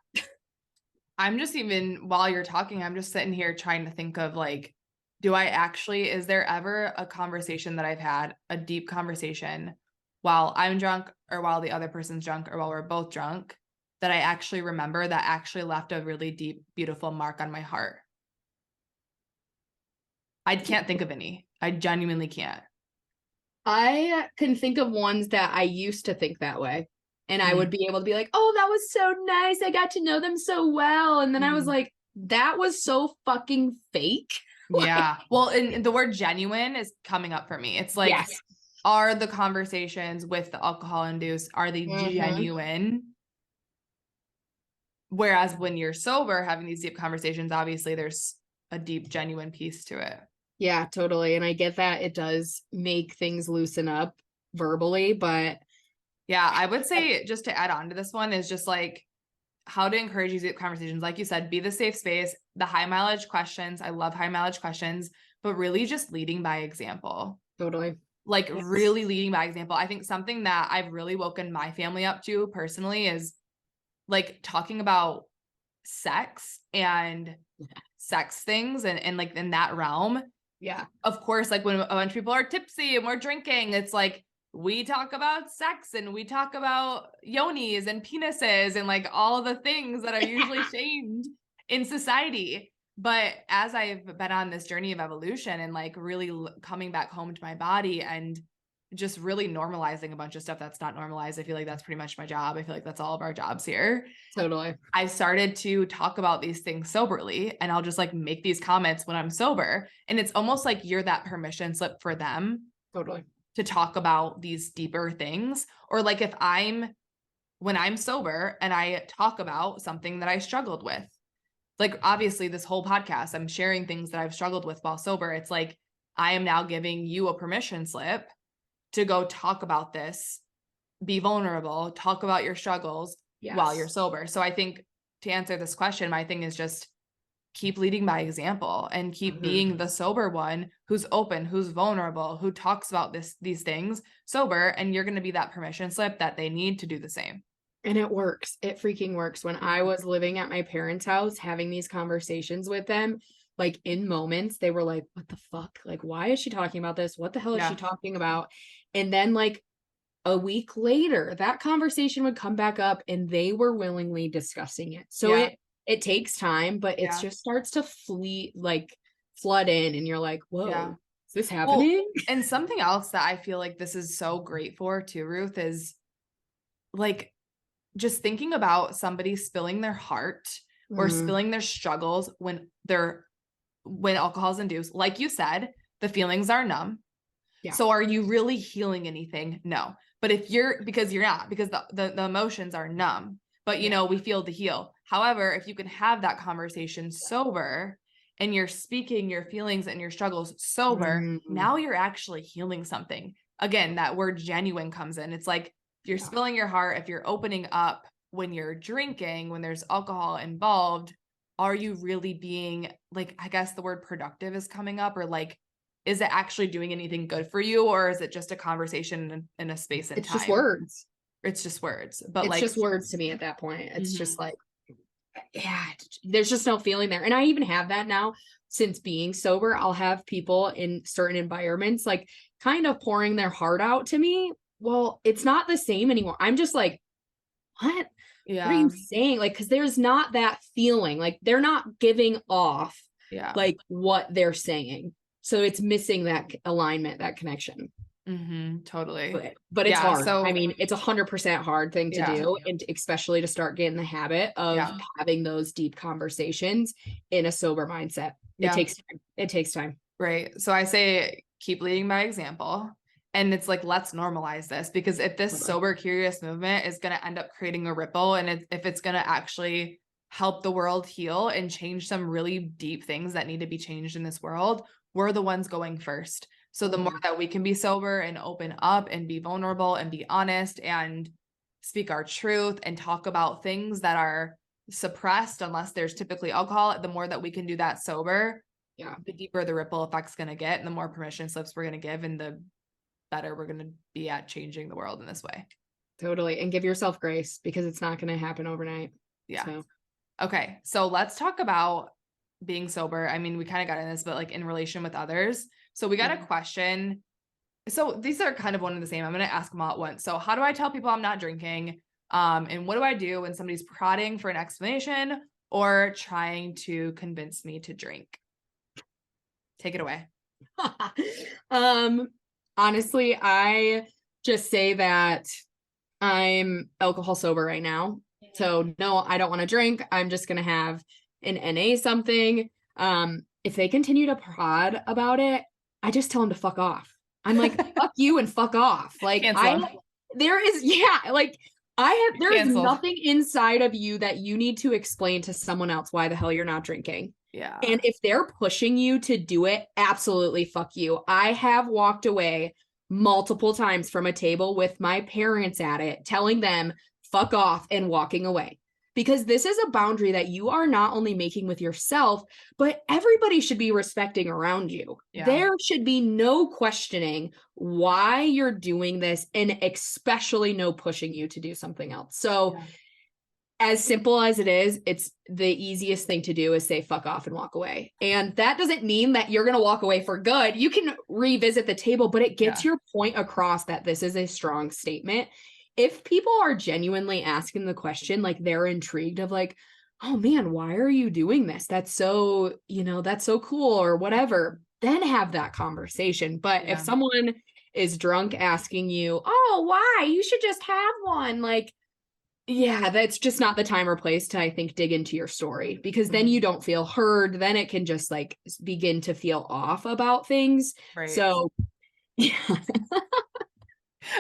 [SPEAKER 1] I'm just even, while you're talking, I'm just sitting here trying to think of like, is there ever a conversation that I've had, a deep conversation while I'm drunk or while the other person's drunk or while we're both drunk, that I actually remember that actually left a really deep, beautiful mark on my heart? I can't think of any. I genuinely can't.
[SPEAKER 2] I can think of ones that I used to think that way. And I would be able to be like, oh, that was so nice. I got to know them so well. And then I was like, that was so fucking fake.
[SPEAKER 1] Yeah. Well, and the word genuine is coming up for me. It's like, yes. Are the conversations with the alcohol induced, are they genuine? Whereas when you're sober, having these deep conversations, obviously there's a deep, genuine piece to it.
[SPEAKER 2] Yeah, totally. And I get that it does make things loosen up verbally, but
[SPEAKER 1] yeah, I would say, just to add on to this one, is just like how to encourage these deep conversations. Like you said, be the safe space, the high mileage questions. I love high mileage questions, but really just leading by example.
[SPEAKER 2] Totally.
[SPEAKER 1] Like really leading by example. I think something that I've really woken my family up to personally is like talking about sex and sex things and like in that realm.
[SPEAKER 2] Yeah.
[SPEAKER 1] Of course, like when a bunch of people are tipsy and we're drinking, it's like we talk about sex and we talk about yonis and penises and like all the things that are usually shamed in society. But as I've been on this journey of evolution and like really coming back home to my body and just really normalizing a bunch of stuff that's not normalized, I feel like that's pretty much my job. I feel like that's all of our jobs here.
[SPEAKER 2] Totally.
[SPEAKER 1] I started to talk about these things soberly, and I'll just like make these comments when I'm sober. And it's almost like you're that permission slip for them.
[SPEAKER 2] Totally.
[SPEAKER 1] To talk about these deeper things. Or like when I'm sober and I talk about something that I struggled with, like obviously this whole podcast, I'm sharing things that I've struggled with while sober. It's like, I am now giving you a permission slip to go talk about this, be vulnerable, talk about your struggles while you're sober. So I think to answer this question, my thing is just keep leading by example and keep being the sober one who's open, who's vulnerable, who talks about these things sober. And you're going to be that permission slip that they need to do the same.
[SPEAKER 2] And it works. It freaking works. When I was living at my parents' house, having these conversations with them, like in moments, they were like, what the fuck? Like, why is she talking about this? What the hell is she talking about? And then like a week later, that conversation would come back up and they were willingly discussing it. So it takes time, but it just starts to flood in and you're like, whoa, is this happening?
[SPEAKER 1] Well, and something else that I feel like this is so great for too, Ruth, is like just thinking about somebody spilling their heart or spilling their struggles when alcohol is induced. Like you said, the feelings are numb. Yeah. So are you really healing anything? No. But because you're not, because the emotions are numb, but you know, we feel to heal. However, if you can have that conversation sober and you're speaking your feelings and your struggles sober, now you're actually healing something. Again, that word genuine comes in. It's like, if you're spilling your heart, if you're opening up when you're drinking, when there's alcohol involved, are you really being like, I guess the word productive is coming up, or like, is it actually doing anything good for you? Or is it just a conversation in a space and time?
[SPEAKER 2] It's just words.
[SPEAKER 1] It's just words. But
[SPEAKER 2] it's just words to me at that point. It's just like, there's just no feeling there. And I even have that now since being sober. I'll have people in certain environments, like kind of pouring their heart out to me. Well, it's not the same anymore. I'm just like, what? Yeah. What are you saying? Like, cause there's not that feeling, like they're not giving off like what they're saying. So it's missing that alignment, that connection.
[SPEAKER 1] Totally.
[SPEAKER 2] But it's hard. So, I mean, it's 100% hard thing to do. And especially to start getting the habit of having those deep conversations in a sober mindset. It takes time. It takes time.
[SPEAKER 1] Right. So I say, keep leading by example. And it's like, let's normalize this, because if this sober curious movement is going to end up creating a ripple, and if it's going to actually help the world heal and change some really deep things that need to be changed in this world, we're the ones going first. So the more that we can be sober and open up and be vulnerable and be honest and speak our truth and talk about things that are suppressed, unless there's typically alcohol, the more that we can do that sober, the deeper the ripple effect's going to get, and the more permission slips we're going to give, and the better we're going to be at changing the world in this way.
[SPEAKER 2] Totally. And give yourself grace, because it's not going to happen overnight.
[SPEAKER 1] Yeah.
[SPEAKER 2] So.
[SPEAKER 1] Okay. So let's talk about being sober. I mean, we kind of got in this, but like in relation with others. So we got a question. So these are kind of one and the same. I'm going to ask them all at once. So how do I tell people I'm not drinking? And what do I do when somebody's prodding for an explanation or trying to convince me to drink? Take it away.
[SPEAKER 2] Honestly, I just say that I'm alcohol sober right now. So no, I don't want to drink. I'm just going to have an NA something. If they continue to prod about it, I just tell them to fuck off. I'm like, fuck you and fuck off. Like there is nothing inside of you that you need to explain to someone else why the hell you're not drinking.
[SPEAKER 1] Yeah.
[SPEAKER 2] And if they're pushing you to do it, absolutely fuck you. I have walked away multiple times from a table with my parents at it, telling them fuck off and walking away. Because this is a boundary that you are not only making with yourself, but everybody should be respecting around you. Yeah. There should be no questioning why you're doing this, and especially no pushing you to do something else. So as simple as it is, it's the easiest thing to do is say fuck off and walk away. And that doesn't mean that you're going to walk away for good. You can revisit the table, but it gets your point across that this is a strong statement. If people are genuinely asking the question, like they're intrigued of like, oh man, why are you doing this? That's so, that's so cool or whatever, then have that conversation. But if someone is drunk asking you, oh, why? You should just have one. Like, yeah, that's just not the time or place to, I think, dig into your story, because then you don't feel heard. Then it can just like begin to feel off about things. Right. So, yeah.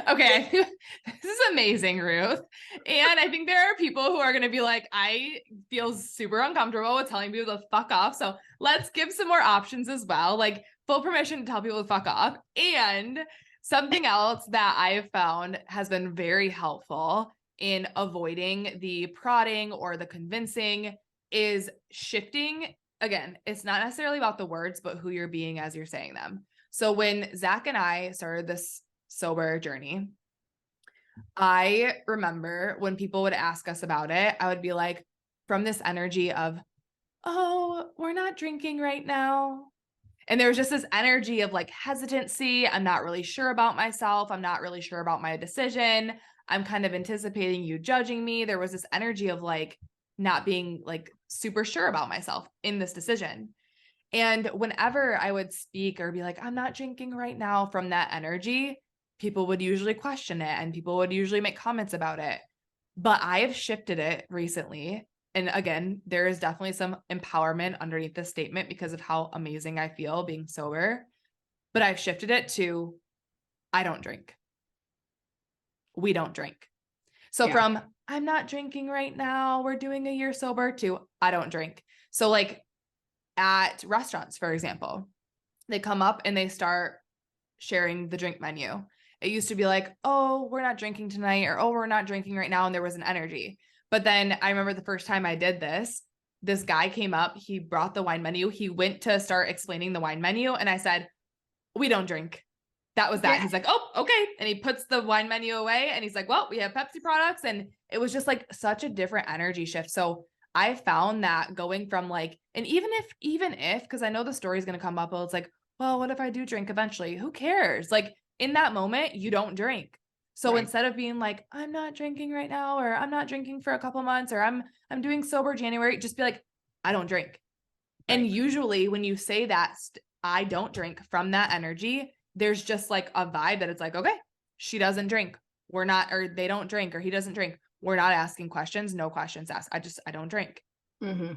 [SPEAKER 1] Okay, this is amazing, Ruth. And I think there are people who are going to be like, I feel super uncomfortable with telling people to fuck off. So let's give some more options as well, like full permission to tell people to fuck off. And something else that I have found has been very helpful in avoiding the prodding or the convincing is shifting. Again, it's not necessarily about the words, but who you're being as you're saying them. So when Zach and I started this sober journey, I remember when people would ask us about it, I would be like, from this energy of, oh, we're not drinking right now. And there was just this energy of like hesitancy. I'm not really sure about myself. I'm not really sure about my decision. I'm kind of anticipating you judging me. There was this energy of like not being like super sure about myself in this decision. And whenever I would speak or be like, I'm not drinking right now, from that energy, people would usually question it and people would usually make comments about it. But I have shifted it recently. And again, there is definitely some empowerment underneath this statement because of how amazing I feel being sober. But I've shifted it to, I don't drink. We don't drink. So from, I'm not drinking right now, we're doing a year sober, to I don't drink. So like at restaurants, for example, they come up and they start sharing the drink menu. It used to be like, oh, we're not drinking tonight, or, oh, we're not drinking right now. And there was an energy. But then I remember the first time I did this guy came up, he brought the wine menu. He went to start explaining the wine menu. And I said, we don't drink. That was that. Yeah. He's like, oh, okay. And he puts the wine menu away and he's like, well, we have Pepsi products. And it was just like such a different energy shift. So I found that going from like, and even if, because I know the story is going to come up, but it's like, well, what if I do drink eventually? Who cares? Like in that moment, you don't drink. So instead of being like, I'm not drinking right now, or I'm not drinking for a couple months, or I'm doing sober January, just be like, I don't drink. Right. And usually when you say that, I don't drink, from that energy, there's just like a vibe that it's like, okay, she doesn't drink. We're not, or they don't drink, or he doesn't drink. We're not asking questions. No questions asked. I don't drink. Mm-hmm.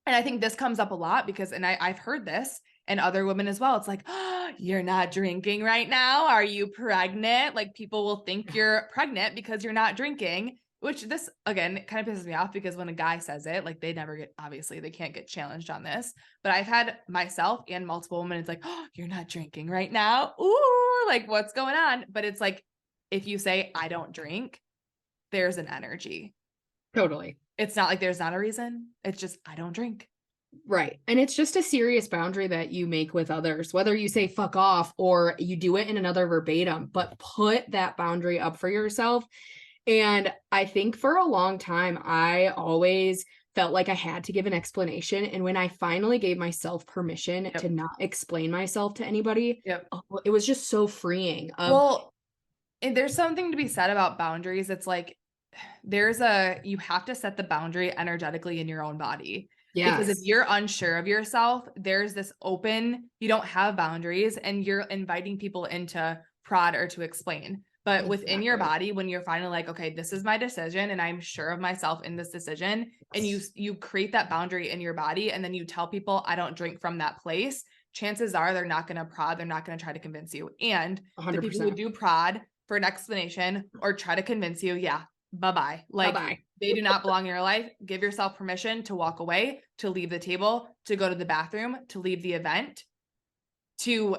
[SPEAKER 1] And I think this comes up a lot because, and I've heard this and other women as well. It's like, oh, you're not drinking right now. Are you pregnant? Like people will think you're pregnant because you're not drinking, which this, again, kind of pisses me off because when a guy says it, like they never get, obviously they can't get challenged on this, but I've had myself and multiple women, it's like, oh, you're not drinking right now. Ooh, like what's going on? But it's like, if you say, I don't drink, there's an energy.
[SPEAKER 2] Totally.
[SPEAKER 1] It's not like there's not a reason. It's just, I don't drink.
[SPEAKER 2] Right. And it's just a serious boundary that you make with others, whether you say fuck off or you do it in another verbatim, but put that boundary up for yourself. And I think for a long time, I always felt like I had to give an explanation. And when I finally gave myself permission to not explain myself to anybody, it was just so freeing.
[SPEAKER 1] Well, and there's something to be said about boundaries. It's like, you have to set the boundary energetically in your own body. Yes. Because if you're unsure of yourself, there's this you don't have boundaries and you're inviting people into prod or to explain. But within your body, when you're finally like, okay, this is my decision and I'm sure of myself in this decision, and you create that boundary in your body and then you tell people I don't drink from that place, chances are they're not going to prod. They're not going to try to convince you. And 100%. The people who do prod for an explanation or try to convince you, bye-bye. Bye-bye. They do not belong in your life. Give yourself permission to walk away, to leave the table, to go to the bathroom, to leave the event, to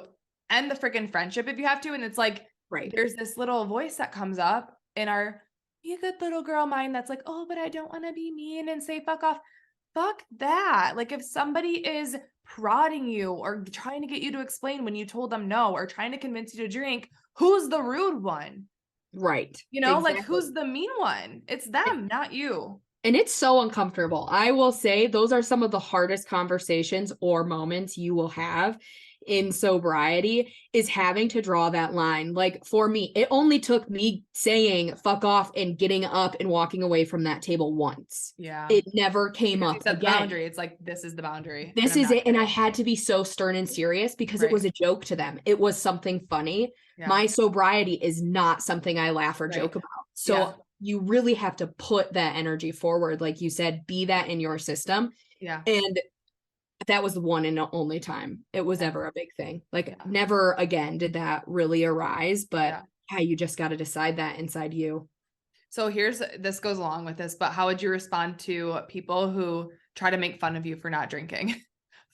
[SPEAKER 1] end the freaking friendship if you have to. And it's like, there's this little voice that comes up in our you good little girl mind that's like, oh, but I don't want to be mean and say fuck off. Fuck that. Like if somebody is prodding you or trying to get you to explain when you told them no, or trying to convince you to drink, who's the rude one?
[SPEAKER 2] Right.
[SPEAKER 1] Like who's the mean one? It's them, not you.
[SPEAKER 2] And it's so uncomfortable. I will say those are some of the hardest conversations or moments you will have in sobriety, is having to draw that line. Like for me, it only took me saying fuck off and getting up and walking away from that table once. Yeah. It never came up again.
[SPEAKER 1] Boundary. It's like, this is the boundary.
[SPEAKER 2] This is it. And I had to be so stern and serious because it was a joke to them. It was something funny. Yeah. My sobriety is not something I laugh or joke about. So you really have to put that energy forward. Like you said, be that in your system. Yeah. And that was the one and only time it was ever a big thing. Like never again did that really arise, but you just got to decide that inside you.
[SPEAKER 1] So this goes along with this, but how would you respond to people who try to make fun of you for not drinking?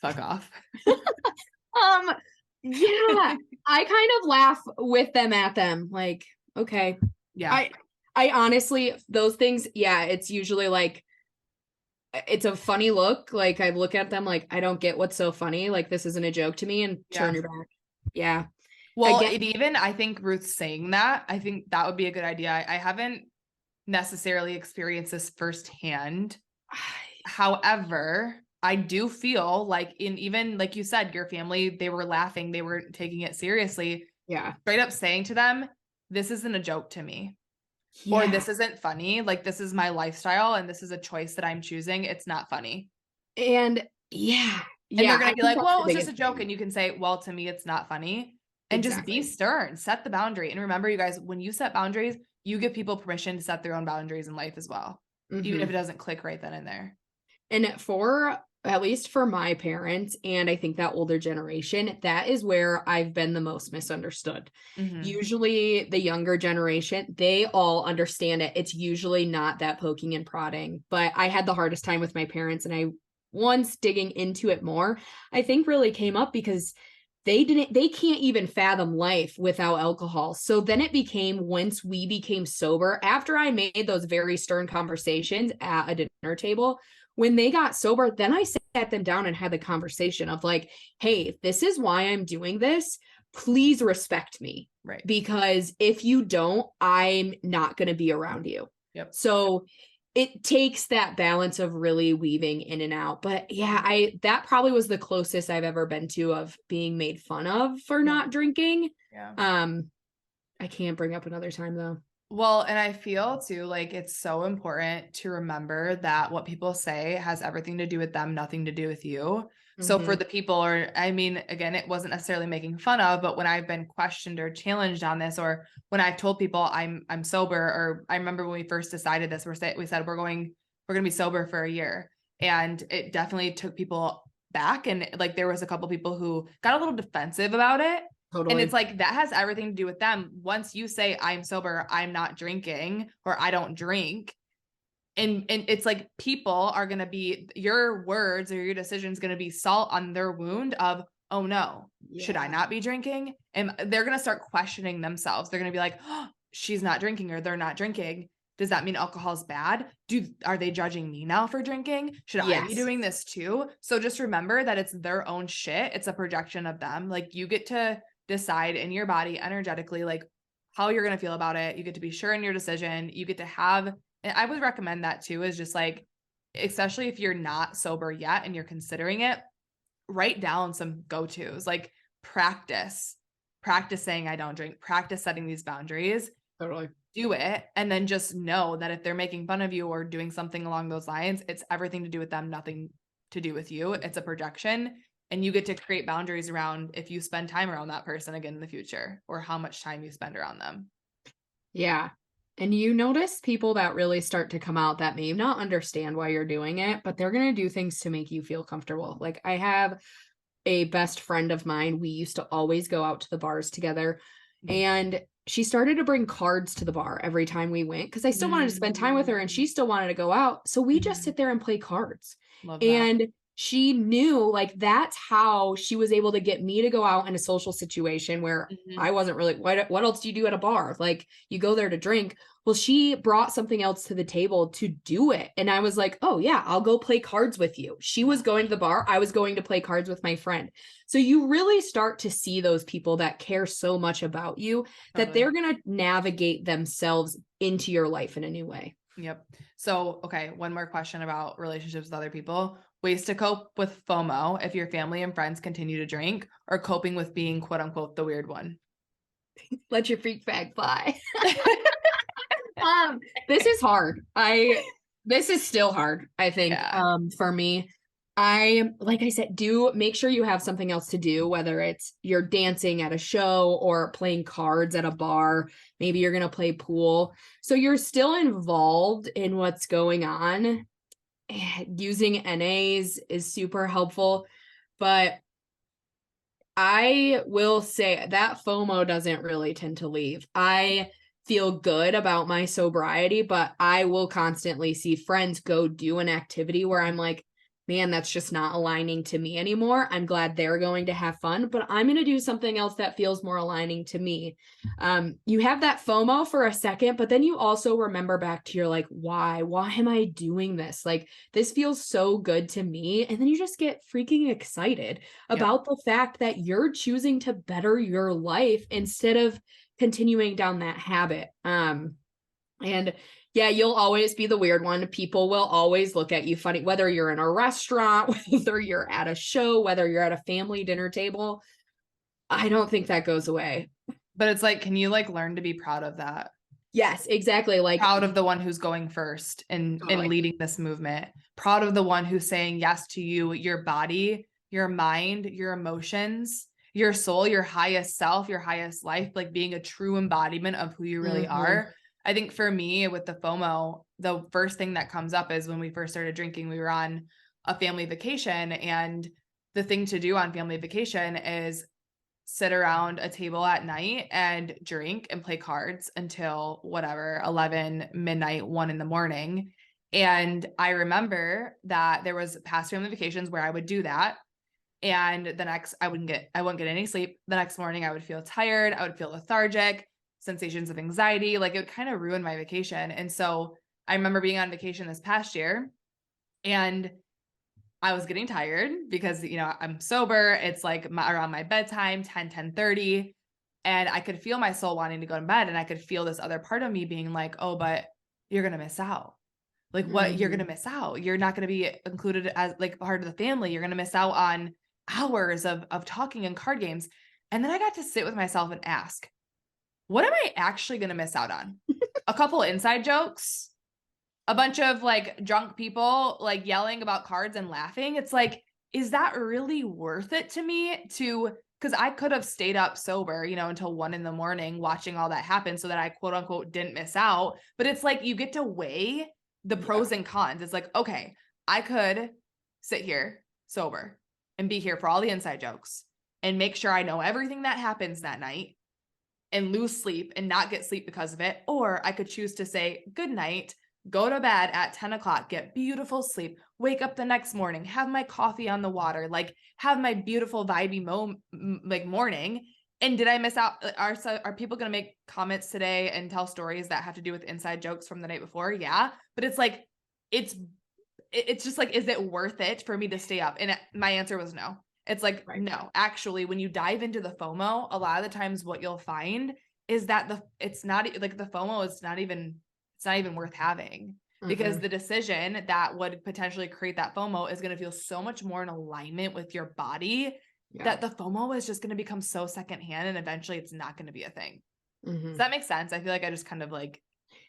[SPEAKER 1] Fuck off.
[SPEAKER 2] Yeah, I kind of laugh with them at them. Like, okay. Yeah. I honestly, those things, it's usually like, it's a funny look. Like I look at them like, I don't get what's so funny. Like this isn't a joke to me, and turn your back. Yeah.
[SPEAKER 1] Well, I think Ruth saying that, I think that would be a good idea. I haven't necessarily experienced this firsthand. However, I do feel like even like you said, your family, they were laughing, they were taking it seriously. Yeah. Straight up saying to them, this isn't a joke to me. Yeah. Or this isn't funny. Like this is my lifestyle and this is a choice that I'm choosing. It's not funny.
[SPEAKER 2] And
[SPEAKER 1] and they're going to be like, well, it was just a joke. And you can say, well, to me, it's not funny. And just be stern, set the boundary. And remember, you guys, when you set boundaries, you give people permission to set their own boundaries in life as well. Mm-hmm. Even if it doesn't click right then and there. And
[SPEAKER 2] at least for my parents, and I think that older generation, that is where I've been the most misunderstood. Mm-hmm. Usually the younger generation, they all understand it. It's usually not that poking and prodding, but I had the hardest time with my parents, and once digging into it more, I think really came up because they can't even fathom life without alcohol. So then it became, once we became sober, after I made those very stern conversations at a dinner table, when they got sober, then I sat them down and had the conversation of like, hey, this is why I'm doing this. Please respect me. Right. Because if you don't, I'm not going to be around you. Yep. So it takes that balance of really weaving in and out. But that probably was the closest I've ever been to of being made fun of for not drinking. Yeah. I can't bring up another time though.
[SPEAKER 1] Well, and I feel too, like it's so important to remember that what people say has everything to do with them, nothing to do with you. Mm-hmm. So for the people, again, it wasn't necessarily making fun of, but when I've been questioned or challenged on this, or when I've told people I'm sober, or I remember when we first decided this, we said we're going to be sober for a year. And it definitely took people back. And like, there was a couple people who got a little defensive about it. Totally. And it's like, that has everything to do with them. Once you say I'm sober, I'm not drinking, or I don't drink. And it's like, people are going to be, your words or your decisions going to be salt on their wound of, oh no, should I not be drinking? And they're going to start questioning themselves. They're going to be like, oh, she's not drinking, or they're not drinking. Does that mean alcohol is bad? Are they judging me now for drinking? Should I be doing this too? So just remember that it's their own shit. It's a projection of them. Like you get to decide in your body energetically, like how you're going to feel about it. You get to be sure in your decision. You get to have, and I would recommend that too, is just like, especially if you're not sober yet and you're considering it, write down some go-tos, like practice saying I don't drink, practice setting these boundaries.
[SPEAKER 2] Totally.
[SPEAKER 1] Do it. And then just know that if they're making fun of you or doing something along those lines, it's everything to do with them, nothing to do with you. It's a projection. And you get to create boundaries around if you spend time around that person again in the future, or how much time you spend around them.
[SPEAKER 2] Yeah. And you notice people that really start to come out that may not understand why you're doing it, but they're going to do things to make you feel comfortable. Like I have a best friend of mine. We used to always go out to the bars together, and she started to bring cards to the bar every time we went because I still wanted to spend time with her and she still wanted to go out. So we just sit there and play cards.
[SPEAKER 1] Love that.
[SPEAKER 2] And she knew like that's how she was able to get me to go out in a social situation where I wasn't really, what else do you do at a bar? Like you go there to drink. Well, she brought something else to the table to do it. And I was like, oh yeah, I'll go play cards with you. She was going to the bar. I was going to play cards with my friend. So you really start to see those people that care so much about you that they're going to navigate themselves into your life in a new way.
[SPEAKER 1] Yep. So, okay. One more question about relationships with other people. Ways to cope with FOMO if your family and friends continue to drink, or coping with being quote unquote the weird one.
[SPEAKER 2] Let your freak flag fly. This is hard. This is still hard, I think, for me. Like I said, make sure you have something else to do, whether it's you're dancing at a show or playing cards at a bar. Maybe you're going to play pool. So you're still involved in what's going on. Using NAs is super helpful, but I will say that FOMO doesn't really tend to leave. I feel good about my sobriety, but I will constantly see friends go do an activity where I'm like, man, that's just not aligning to me anymore. I'm glad they're going to have fun, but I'm going to do something else that feels more aligning to me. You have that FOMO for a second, but then you also remember back to your like, why am I doing this? Like, this feels so good to me. And then you just get freaking excited about the fact that you're choosing to better your life instead of continuing down that habit. And yeah, you'll always be the weird one. People will always look at you funny, whether you're in a restaurant, whether you're at a show, whether you're at a family dinner table. I don't think that goes away.
[SPEAKER 1] But it's like, can you like learn to be proud of that?
[SPEAKER 2] Yes, exactly. Like
[SPEAKER 1] proud of the one who's going first and leading this movement. Proud of the one who's saying yes to you, your body, your mind, your emotions, your soul, your highest self, your highest life, like being a true embodiment of who you really are. I think for me with the FOMO, the first thing that comes up is when we first started drinking, we were on a family vacation, and the thing to do on family vacation is sit around a table at night and drink and play cards until whatever, 11, midnight, 1 in the morning. And I remember that there was past family vacations where I would do that. And I wouldn't get any sleep. The next morning I would feel tired. I would feel lethargic, sensations of anxiety. Like it would kind of ruin my vacation. And so I remember being on vacation this past year, and I was getting tired because, I'm sober. It's like around my bedtime, 10:30. And I could feel my soul wanting to go to bed. And I could feel this other part of me being like, oh, but you're going to miss out. Like what you're going to miss out. You're not going to be included as like part of the family. You're going to miss out on hours of talking and card games. And then I got to sit with myself and ask, what am I actually going to miss out on? A couple inside jokes, a bunch of like drunk people like yelling about cards and laughing. It's like, is that really worth it to me because I could have stayed up sober, until 1 in the morning watching all that happen so that I quote unquote didn't miss out. But it's like, you get to weigh the pros and cons. It's like, okay, I could sit here sober and be here for all the inside jokes and make sure I know everything that happens that night and lose sleep and not get sleep because of it. Or I could choose to say good night, go to bed at 10 o'clock, get beautiful sleep, wake up the next morning, have my coffee on the water, like have my beautiful vibey morning And did I miss out? Are people going to make comments today and tell stories that have to do with inside jokes from the night before? Yeah. But it's like, it's just like, is it worth it for me to stay up? And my answer was no. It's like, no, actually, when you dive into the FOMO, a lot of the times what you'll find is that it's not like the FOMO is not even worth having, because the decision that would potentially create that FOMO is going to feel so much more in alignment with your body that the FOMO is just going to become so secondhand, and eventually it's not going to be a thing. Does that make sense? I feel like I just kind of like.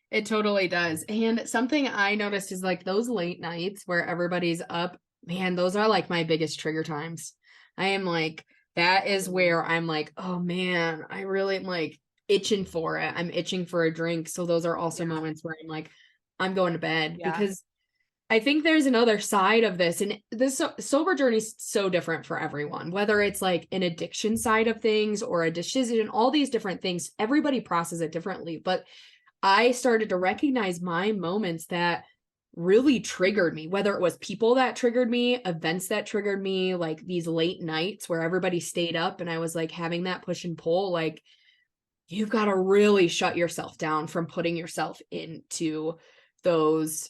[SPEAKER 2] It totally does. And something I noticed is like those late nights where everybody's up, man, those are like my biggest trigger times. I am like, that is where I'm like, oh man, I really am like itching for it. I'm itching for a drink. So those are also moments where I'm like, I'm going to bed, because I think there's another side of this, and this sober journey is so different for everyone, whether it's like an addiction side of things or a decision, all these different things, everybody processes it differently. But I started to recognize my moments that really triggered me, whether it was people that triggered me, events that triggered me, like these late nights where everybody stayed up and I was like having that push and pull. Like, you've got to really shut yourself down from putting yourself into those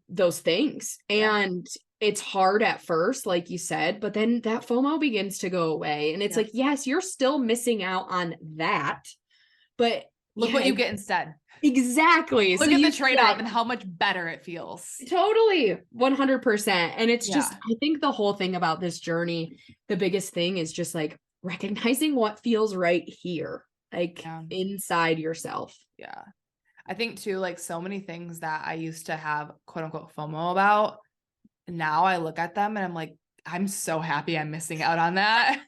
[SPEAKER 2] things. And it's hard at first, like you said, but then that FOMO begins to go away. And it's like, yes, you're still missing out on that, but
[SPEAKER 1] look what you get instead.
[SPEAKER 2] Exactly.
[SPEAKER 1] Look at the trade-off and how much better it feels.
[SPEAKER 2] Totally. 100%. And it's just, I think the whole thing about this journey, the biggest thing is just like recognizing what feels right here, like inside yourself.
[SPEAKER 1] Yeah. I think too, like so many things that I used to have quote unquote FOMO about, now I look at them and I'm like, I'm so happy I'm missing out on that.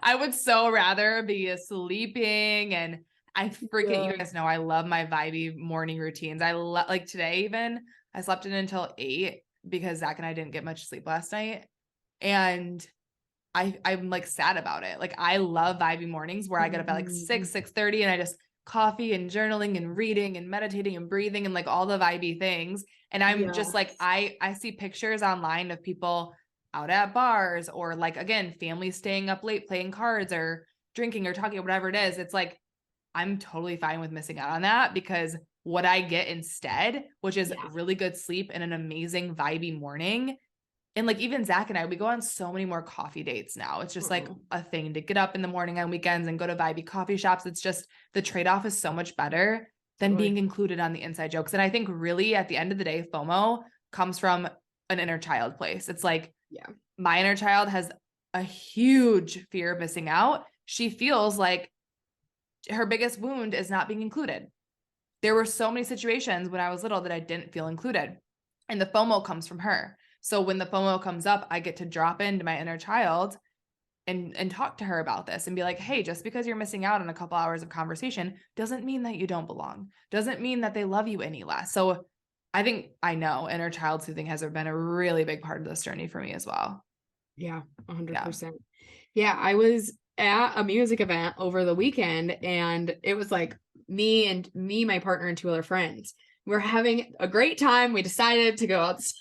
[SPEAKER 1] I would so rather be sleeping, and I freaking, you guys know, I love my vibey morning routines. I love, like today even, I slept in until 8 because Zach and I didn't get much sleep last night. And I'm like sad about it. Like I love vibey mornings where I get up at like 6:30 and I just coffee and journaling and reading and meditating and breathing and like all the vibey things. And I'm just like, I see pictures online of people out at bars, or like, again, families staying up late playing cards or drinking or talking or whatever it is. It's like, I'm totally fine with missing out on that, because what I get instead, which is really good sleep and an amazing vibey morning. And like even Zach and I, we go on so many more coffee dates now. It's just like a thing to get up in the morning on weekends and go to vibey coffee shops. It's just, the trade-off is so much better than being included on the inside jokes. And I think really at the end of the day, FOMO comes from an inner child place. It's like, my inner child has a huge fear of missing out. She feels like her biggest wound is not being included. There were so many situations when I was little that I didn't feel included, and the FOMO comes from her. So when the FOMO comes up, I get to drop into my inner child and talk to her about this and be like, hey, just because you're missing out on a couple hours of conversation doesn't mean that you don't belong. Doesn't mean that they love you any less. So I think, I know inner child soothing has been a really big part of this journey for me as well.
[SPEAKER 2] Yeah, 100%. Yeah, I was at a music event over the weekend, and it was like me, my partner, and 2 other friends. We're having a great time. We decided to go outside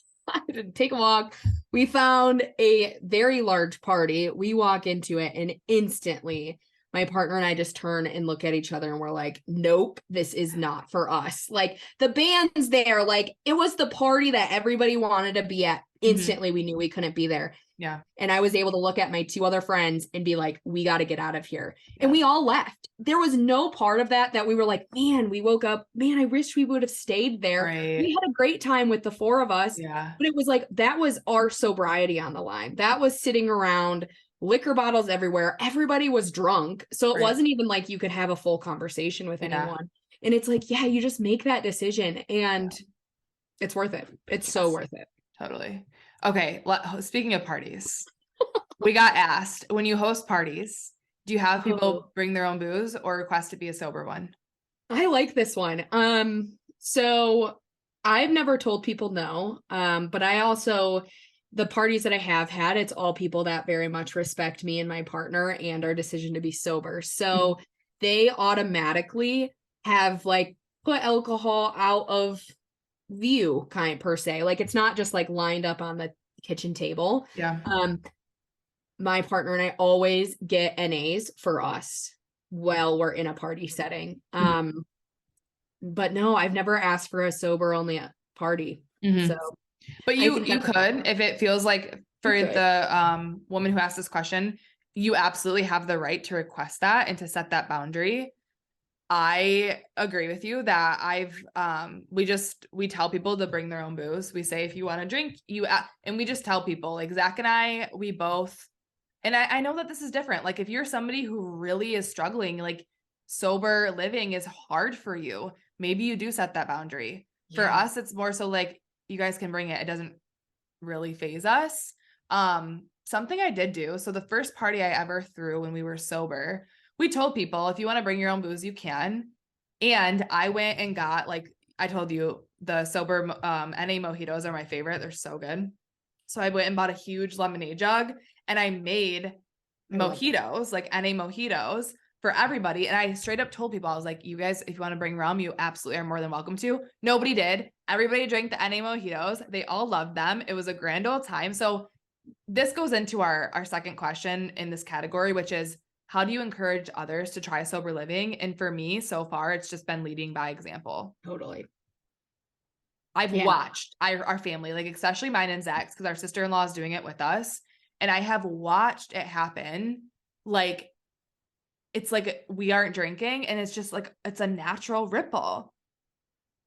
[SPEAKER 2] and take a walk. We found a very large party. We walk into it, and instantly my partner and I just turn and look at each other, and we're like, nope, this is not for us. Like the band's there. Like it was the party that everybody wanted to be at. Instantly, we knew we couldn't be there.
[SPEAKER 1] Yeah.
[SPEAKER 2] And I was able to look at my 2 other friends and be like, we got to get out of here. And we all left. There was no part of that we were like, man, we woke up, man, I wish we would have stayed there.
[SPEAKER 1] Right.
[SPEAKER 2] We had a great time with the 4 of us.
[SPEAKER 1] Yeah.
[SPEAKER 2] But it was like, that was our sobriety on the line. That was sitting around, liquor bottles everywhere. Everybody was drunk. So it wasn't even like you could have a full conversation with anyone. And it's like, you just make that decision, and it's worth it. It's so worth it.
[SPEAKER 1] Totally. Okay. Speaking of parties, we got asked, when you host parties, do you have people bring their own booze or request to be a sober one?
[SPEAKER 2] I like this one. So I've never told people no. But I also, the parties that I have had, it's all people that very much respect me and my partner and our decision to be sober. So they automatically have like put alcohol out of view, kind per se. Like it's not just like lined up on the kitchen table.
[SPEAKER 1] Yeah.
[SPEAKER 2] my partner and I always get NAs for us while we're in a party setting. But no, I've never asked for a sober only party. So,
[SPEAKER 1] but you could, if it feels like for the woman who asked this question, you absolutely have the right to request that and to set that boundary. I agree with you that we tell people to bring their own booze. We say, if you want to drink, and we just tell people, like Zach and I, we both, and I know that this is different. Like if you're somebody who really is struggling, like sober living is hard for you, maybe you do set that boundary. For us, it's more so like, you guys can bring it. It doesn't really phase us. Something I did do. So the first party I ever threw when we were sober, we told people, if you want to bring your own booze, you can. And I went and got, like I told you, the sober NA mojitos are my favorite. They're so good. So I went and bought a huge lemonade jug and I made mojitos, like NA mojitos for everybody. And I straight up told people, I was like, you guys, if you want to bring rum, you absolutely are more than welcome to. Nobody did. Everybody drank the NA mojitos. They all loved them. It was a grand old time. So this goes into our second question in this category, which is, how do you encourage others to try sober living? And for me, so far, it's just been leading by example.
[SPEAKER 2] Totally.
[SPEAKER 1] I've watched our family, like especially mine and Zach's, because our sister-in-law is doing it with us. And I have watched it happen. Like, it's like we aren't drinking and it's just like, it's a natural ripple.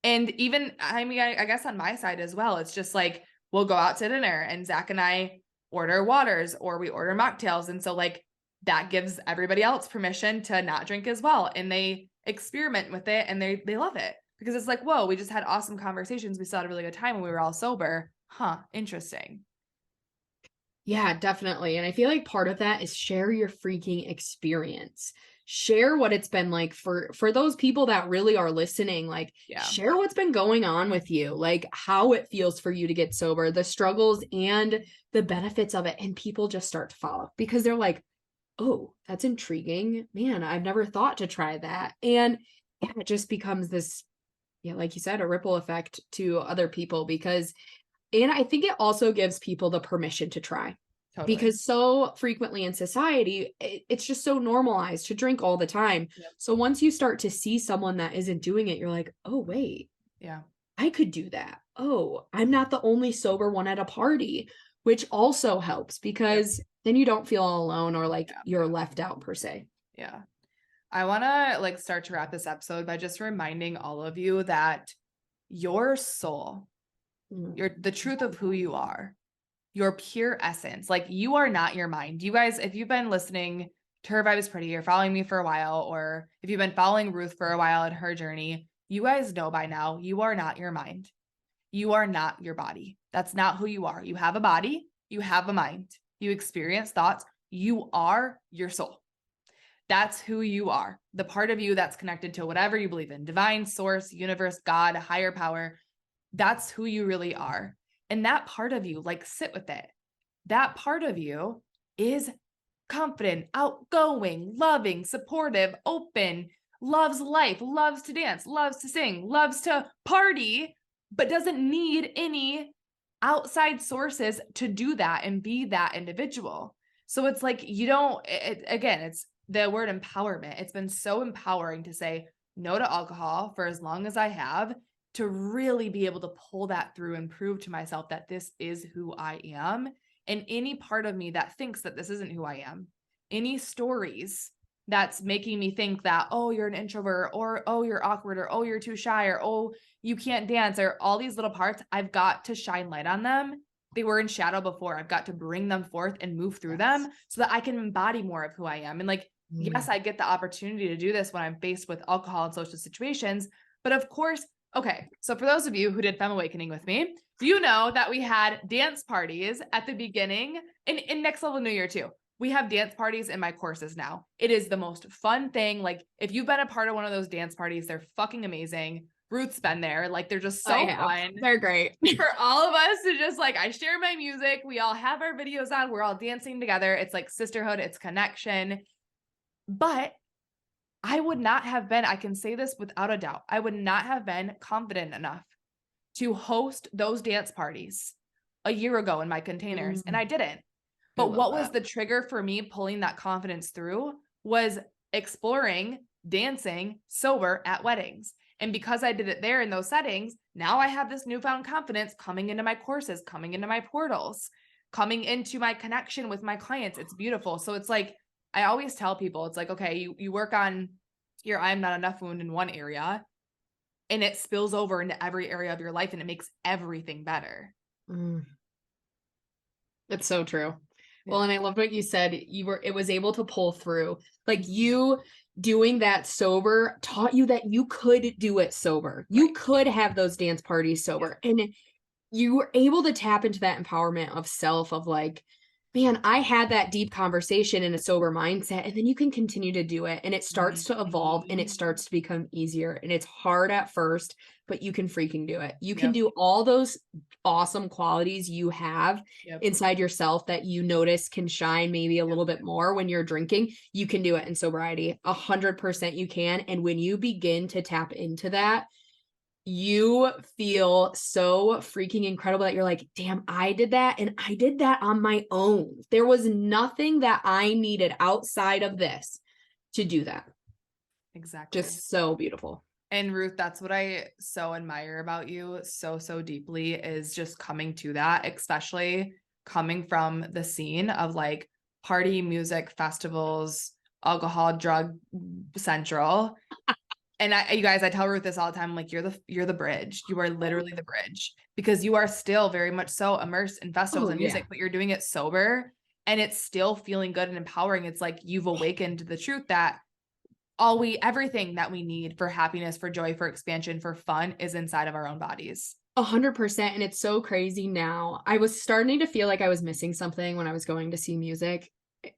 [SPEAKER 1] And even, I mean, I guess on my side as well, it's just like, we'll go out to dinner and Zach and I order waters or we order mocktails. And so like, that gives everybody else permission to not drink as well. And they experiment with it and they love it because it's like, whoa, we just had awesome conversations. We still had a really good time when we were all sober. Huh. Interesting.
[SPEAKER 2] Yeah, definitely. And I feel like part of that is share your freaking experience. Share what it's been like for those people that really are listening. Like, share what's been going on with you, like how it feels for you to get sober, the struggles and the benefits of it. And people just start to follow because they're like, oh, that's intriguing. Man, I've never thought to try that. And it just becomes this, like you said, a ripple effect to other people and I think it also gives people the permission to try. Totally. Because so frequently in society, it's just so normalized to drink all the time. Yep. So once you start to see someone that isn't doing it, you're like, oh, wait, I could do that. Oh, I'm not the only sober one at a party, which also helps because then you don't feel alone or like you're left out per se.
[SPEAKER 1] Yeah. I want to like start to wrap this episode by just reminding all of you that your soul, the truth of who you are, your pure essence, like you are not your mind. You guys, if you've been listening to Her Vibe is Pretty or following me for a while, or if you've been following Ruth for a while in her journey, you guys know by now, you are not your mind. You are not your body. That's not who you are. You have a body, you have a mind, you experience thoughts, you are your soul. That's who you are. The part of you that's connected to whatever you believe in, divine source, universe, God, higher power. That's who you really are. And that part of you, like sit with it. That part of you is confident, outgoing, loving, supportive, open, loves life, loves to dance, loves to sing, loves to party, but doesn't need any outside sources to do that and be that individual. So it's like, it's the word empowerment. It's been so empowering to say no to alcohol for as long as I have, to really be able to pull that through and prove to myself that this is who I am. And any part of me that thinks that this isn't who I am, any stories that's making me think that, oh, you're an introvert, or, oh, you're awkward, or, oh, you're too shy, or, oh, you can't dance, or all these little parts, I've got to shine light on them. They were in shadow before. I've got to bring them forth and move through them so that I can embody more of who I am. And like, yes, I get the opportunity to do this when I'm faced with alcohol and social situations, but of course, okay, so for those of you who did Femme Awakening with me, you know that we had dance parties at the beginning and in Next Level New Year too. We have dance parties in my courses now. It is the most fun thing. Like if you've been a part of one of those dance parties, they're fucking amazing. Ruth's been there. Like they're just so fun.
[SPEAKER 2] They're great.
[SPEAKER 1] For all of us to just like, I share my music. We all have our videos on. We're all dancing together. It's like sisterhood. It's connection. But I would not have been, I can say this without a doubt, I would not have been confident enough to host those dance parties a year ago in my containers. And I didn't. But what was the trigger for me pulling that confidence through was exploring dancing sober at weddings. And because I did it there in those settings, now I have this newfound confidence coming into my courses, coming into my portals, coming into my connection with my clients. It's beautiful. So it's like, I always tell people, it's like, okay, you work on your I'm not enough wound in one area and it spills over into every area of your life and it makes everything better.
[SPEAKER 2] It's so true. Well, and I loved what you said. It was able to pull through. Like you doing that sober taught you that you could do it sober. You could have those dance parties sober. And you were able to tap into that empowerment of self of like, man, I had that deep conversation in a sober mindset, and then you can continue to do it and it starts to evolve and it starts to become easier, and it's hard at first, but you can freaking do it. You can do all those awesome qualities you have inside yourself that you notice can shine maybe a little bit more when you're drinking. You can do it in sobriety. 100% you can. And when you begin to tap into that, you feel so freaking incredible that you're like, damn, I did that. And I did that on my own. There was nothing that I needed outside of this to do that.
[SPEAKER 1] Exactly.
[SPEAKER 2] Just so beautiful.
[SPEAKER 1] And Ruth, that's what I so admire about you so deeply, is just coming to that, especially coming from the scene of like party, music, festivals, alcohol, drug central. And you guys, I tell Ruth this all the time. I'm like, you're the bridge. You are literally the bridge, because you are still very much so immersed in festivals and music, but you're doing it sober and it's still feeling good and empowering. It's like you've awakened to the truth that everything that we need for happiness, for joy, for expansion, for fun is inside of our own bodies.
[SPEAKER 2] 100%. And it's so crazy now. I was starting to feel like I was missing something when I was going to see music.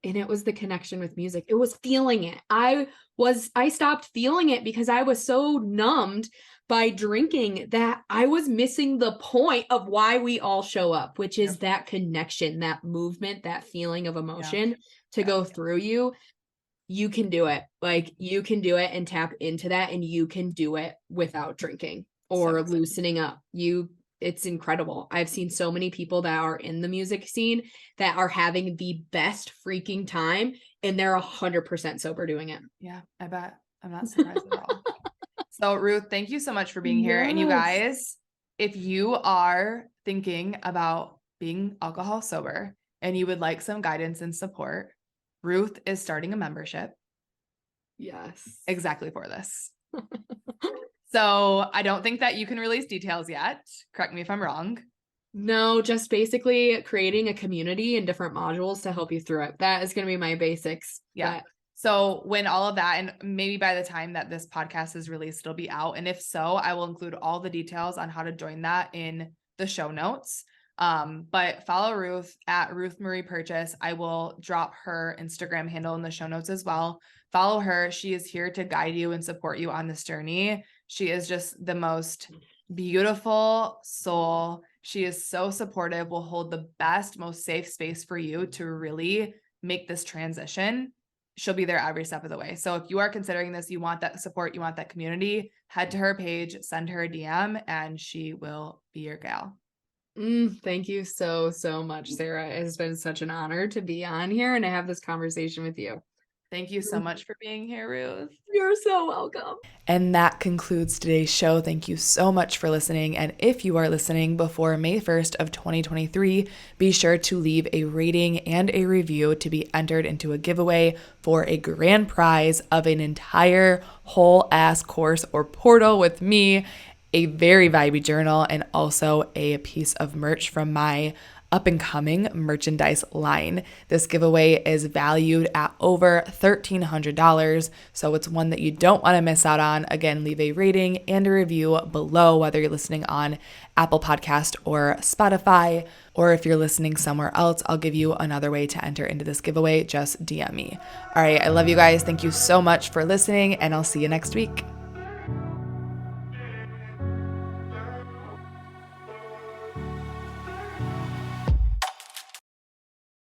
[SPEAKER 2] And it was the connection with music. It was feeling it. I stopped feeling it because I was so numbed by drinking that I was missing the point of why we all show up, which is that connection, that movement, that feeling of emotion to go through you. You can do it. Like you can do it and tap into that, and you can do it without drinking or loosening up. It's incredible. I've seen so many people that are in the music scene that are having the best freaking time, and they're 100% sober doing it.
[SPEAKER 1] Yeah, I bet. I'm not surprised at all. So Ruth, thank you so much for being here. And you guys, if you are thinking about being alcohol sober and you would like some guidance and support, Ruth is starting a membership.
[SPEAKER 2] Yes.
[SPEAKER 1] Exactly for this. So I don't think that you can release details yet. Correct me if I'm wrong.
[SPEAKER 2] No, just basically creating a community and different modules to help you through it. That is going to be my basics.
[SPEAKER 1] Yeah. So when all of that, and maybe by the time that this podcast is released, it'll be out. And if so, I will include all the details on how to join that in the show notes. But follow Ruth at Ruth Marie Purchase. I will drop her Instagram handle in the show notes as well. Follow her. She is here to guide you and support you on this journey. She is just the most beautiful soul. She is so supportive, will hold the best, most safe space for you to really make this transition. She'll be there every step of the way. So if you are considering this, you want that support, you want that community, head to her page, send her a DM, and she will be your gal.
[SPEAKER 2] Thank you so much, Sarah. It has been such an honor to be on here and to have this conversation with you.
[SPEAKER 1] Thank you so much for being here, Ruth.
[SPEAKER 2] You're so welcome.
[SPEAKER 1] And that concludes today's show. Thank you so much for listening. And if you are listening before May 1st of 2023, be sure to leave a rating and a review to be entered into a giveaway for a grand prize of an entire whole ass course or portal with me, a very vibey journal, and also a piece of merch from my up-and-coming merchandise line. This giveaway is valued at over $1,300, so it's one that you don't want to miss out on. Again, leave a rating and a review below, whether you're listening on Apple Podcast or Spotify, or if you're listening somewhere else, I'll give you another way to enter into this giveaway. Just DM me. All right, I love you guys. Thank you so much for listening, and I'll see you next week.